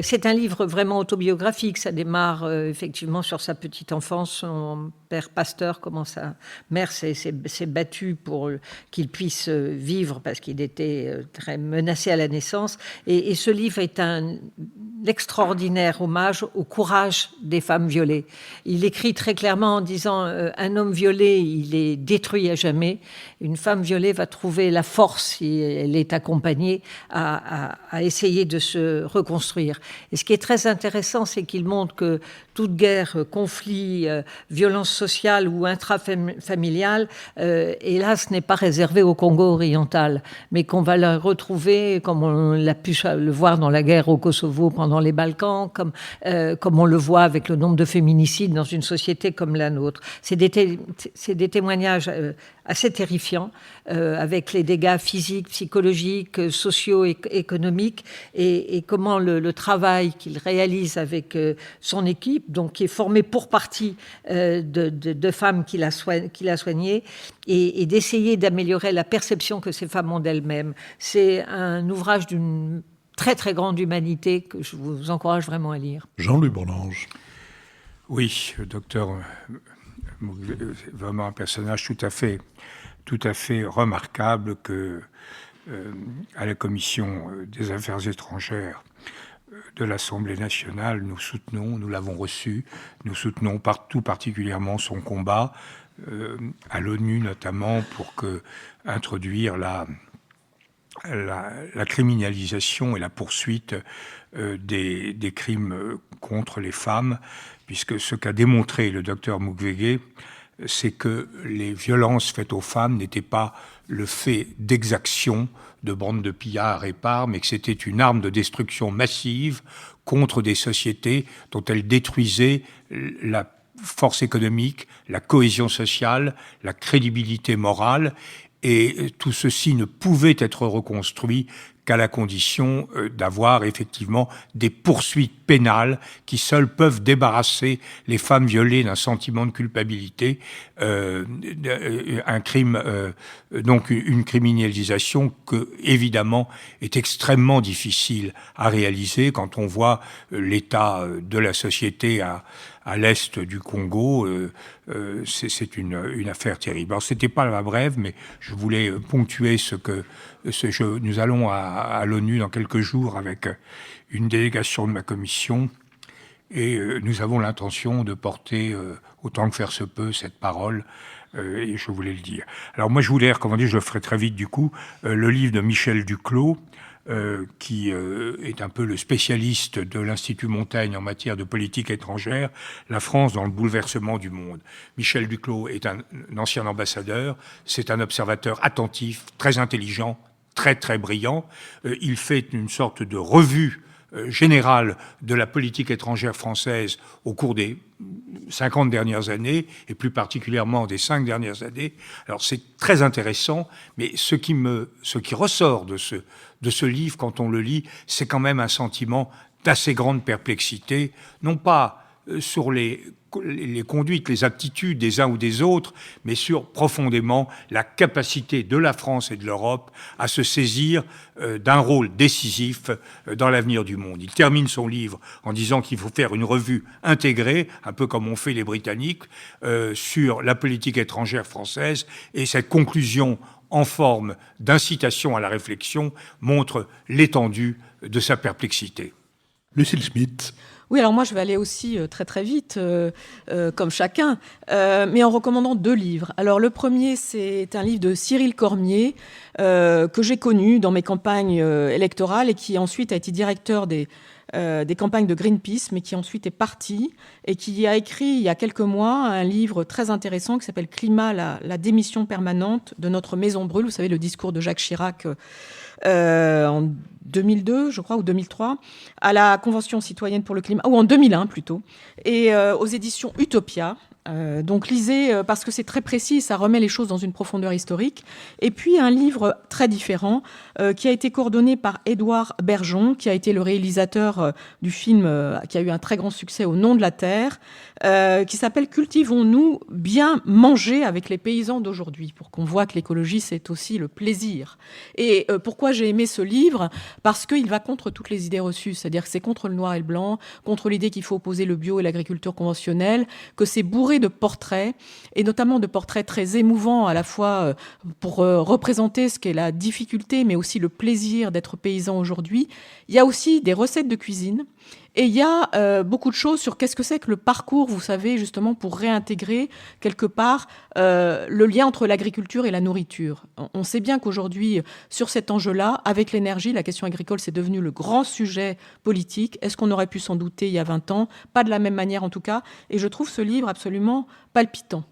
C'est un livre vraiment autobiographique. Ça démarre effectivement sur sa petite enfance. Son père pasteur, comment sa mère s'est battue pour qu'il puisse vivre parce qu'il était très menacé à la naissance. Et ce livre est l'extraordinaire hommage au courage des femmes violées. Il écrit très clairement en disant un homme violé, il est détruit à jamais. Une femme violée va trouver la force, si elle est accompagnée, à essayer de se reconstruire. Et ce qui est très intéressant, c'est qu'il montre que toute guerre, conflit, violence sociale ou intrafamiliale, hélas, n'est pas réservée au Congo oriental, mais qu'on va la retrouver, comme on l'a pu le voir dans la guerre au Kosovo pendant les Balkans, comme on le voit avec le nombre de féminicides dans une société comme la nôtre. C'est des témoignages assez terrifiants, avec les dégâts physiques, psychologiques, sociaux, économiques, et comment le travail qu'il réalise avec son équipe, donc qui est formée pour partie de femmes qu'il a soignées, et d'essayer d'améliorer la perception que ces femmes ont d'elles-mêmes. C'est un ouvrage d'une très très grande humanité que je vous encourage vraiment à lire. Jean-Louis Bourlange. Oui, le docteur, vraiment un personnage tout à fait remarquable que à la Commission des Affaires étrangères de l'Assemblée nationale, nous l'avons reçu, nous soutenons tout particulièrement son combat à l'ONU notamment pour introduire la criminalisation et la poursuite des crimes contre les femmes, puisque ce qu'a démontré le docteur Mukwege, c'est que les violences faites aux femmes n'étaient pas le fait d'exactions de bandes de pillards épars, mais que c'était une arme de destruction massive contre des sociétés dont elles détruisaient la force économique, la cohésion sociale, la crédibilité morale, et tout ceci ne pouvait être reconstruit qu'à la condition d'avoir effectivement des poursuites pénales qui seules peuvent débarrasser les femmes violées d'un sentiment de culpabilité, un crime, donc une criminalisation que évidemment est extrêmement difficile à réaliser quand on voit l'état de la société à l'est du Congo. C'est une affaire terrible. Alors c'était pas la brève, mais je voulais ponctuer nous allons à l'ONU dans quelques jours avec une délégation de ma commission et nous avons l'intention de porter, autant que faire se peut, cette parole et je voulais le dire. Alors moi je voulais recommander, je le ferai très vite du coup, le livre de Michel Duclos, qui est un peu le spécialiste de l'Institut Montaigne en matière de politique étrangère, la France dans le bouleversement du monde. Michel Duclos est un ancien ambassadeur, c'est un observateur attentif, très intelligent, très très brillant. Il fait une sorte de revue générale de la politique étrangère française au cours des 50 dernières années, et plus particulièrement des 5 dernières années. Alors c'est très intéressant, mais ce qui ressort de ce livre, quand on le lit, c'est quand même un sentiment d'assez grande perplexité, non pas sur les conduites, les aptitudes des uns ou des autres, mais sur profondément la capacité de la France et de l'Europe à se saisir d'un rôle décisif dans l'avenir du monde. Il termine son livre en disant qu'il faut faire une revue intégrée, un peu comme ont fait les Britanniques, sur la politique étrangère française, et cette conclusion en forme d'incitation à la réflexion montre l'étendue de sa perplexité. Lucille Schmitt. Oui, alors moi je vais aller aussi très très vite, comme chacun, mais en recommandant 2 livres. Alors le premier, c'est un livre de Cyril Cormier, que j'ai connu dans mes campagnes électorales et qui ensuite a été directeur des campagnes de Greenpeace, mais qui ensuite est parti et qui a écrit il y a quelques mois un livre très intéressant qui s'appelle « Climat, la démission permanente de notre maison brûle ». Vous savez, le discours de Jacques Chirac en 2002, je crois, ou 2003, à la Convention citoyenne pour le climat, ou en 2001 plutôt, et aux éditions Utopia. Donc lisez, parce que c'est très précis, ça remet les choses dans une profondeur historique. Et puis un livre très différent qui a été coordonné par Édouard Bergeon, qui a été le réalisateur du film qui a eu un très grand succès, Au nom de la terre, qui s'appelle « Cultivons-nous bien manger avec les paysans d'aujourd'hui ?» pour qu'on voit que l'écologie, c'est aussi le plaisir. Et pourquoi j'ai aimé ce livre ? Parce qu'il va contre toutes les idées reçues, c'est-à-dire que c'est contre le noir et le blanc, contre l'idée qu'il faut opposer le bio et l'agriculture conventionnelle, que c'est bourré entouré de portraits, et notamment de portraits très émouvants, à la fois pour représenter ce qu'est la difficulté, mais aussi le plaisir d'être paysan aujourd'hui. Il y a aussi des recettes de cuisine, et il y a beaucoup de choses sur qu'est-ce que c'est que le parcours, vous savez, justement, pour réintégrer quelque part le lien entre l'agriculture et la nourriture. On sait bien qu'aujourd'hui, sur cet enjeu-là, avec l'énergie, la question agricole, c'est devenu le grand sujet politique. Est-ce qu'on aurait pu s'en douter il y a 20 ans? Pas de la même manière, en tout cas. Et je trouve ce livre absolument palpitant.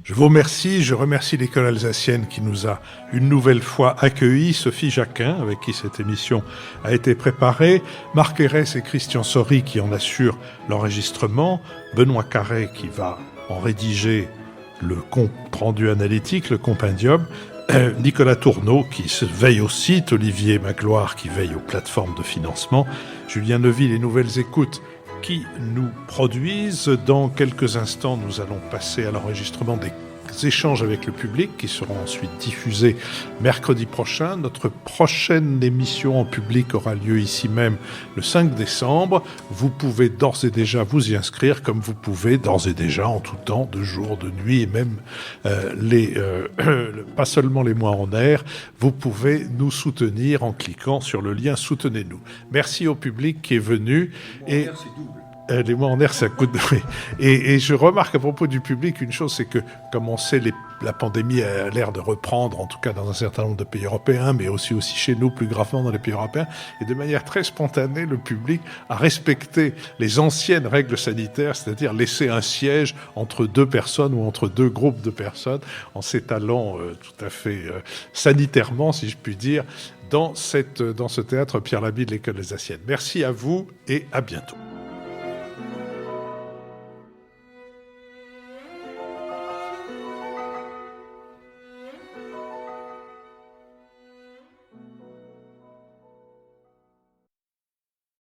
Je vous remercie. Je remercie l'école alsacienne qui nous a une nouvelle fois accueillis. Sophie Jacquin, avec qui cette émission a été préparée. Marc Hérès et Christian Sory qui en assurent l'enregistrement. Benoît Carré qui va en rédiger le compte rendu analytique, le compendium. Nicolas Tourneau qui se veille au site. Olivier Magloire qui veille aux plateformes de financement. Julien Neuville et Nouvelles Écoutes qui nous produisent. Dans quelques instants, nous allons passer à l'enregistrement des échanges avec le public qui seront ensuite diffusés mercredi prochain. Notre prochaine émission en public aura lieu ici même le 5 décembre. Vous pouvez d'ores et déjà vous y inscrire, comme vous pouvez d'ores et déjà en tout temps, de jour, de nuit, et même pas seulement les mois en air. Vous pouvez nous soutenir en cliquant sur le lien « Soutenez-nous ». Merci au public qui est venu. Et les mois en air, ça coûte. Et je remarque à propos du public une chose, c'est que, comme on sait, la pandémie a l'air de reprendre, en tout cas dans un certain nombre de pays européens, mais aussi chez nous, plus gravement dans les pays européens. Et de manière très spontanée, le public a respecté les anciennes règles sanitaires, c'est-à-dire laisser un siège entre deux personnes ou entre deux groupes de personnes, en s'étalant tout à fait sanitairement, si je puis dire, dans ce théâtre Pierre Lamy de l'école alsacienne. Merci à vous et à bientôt.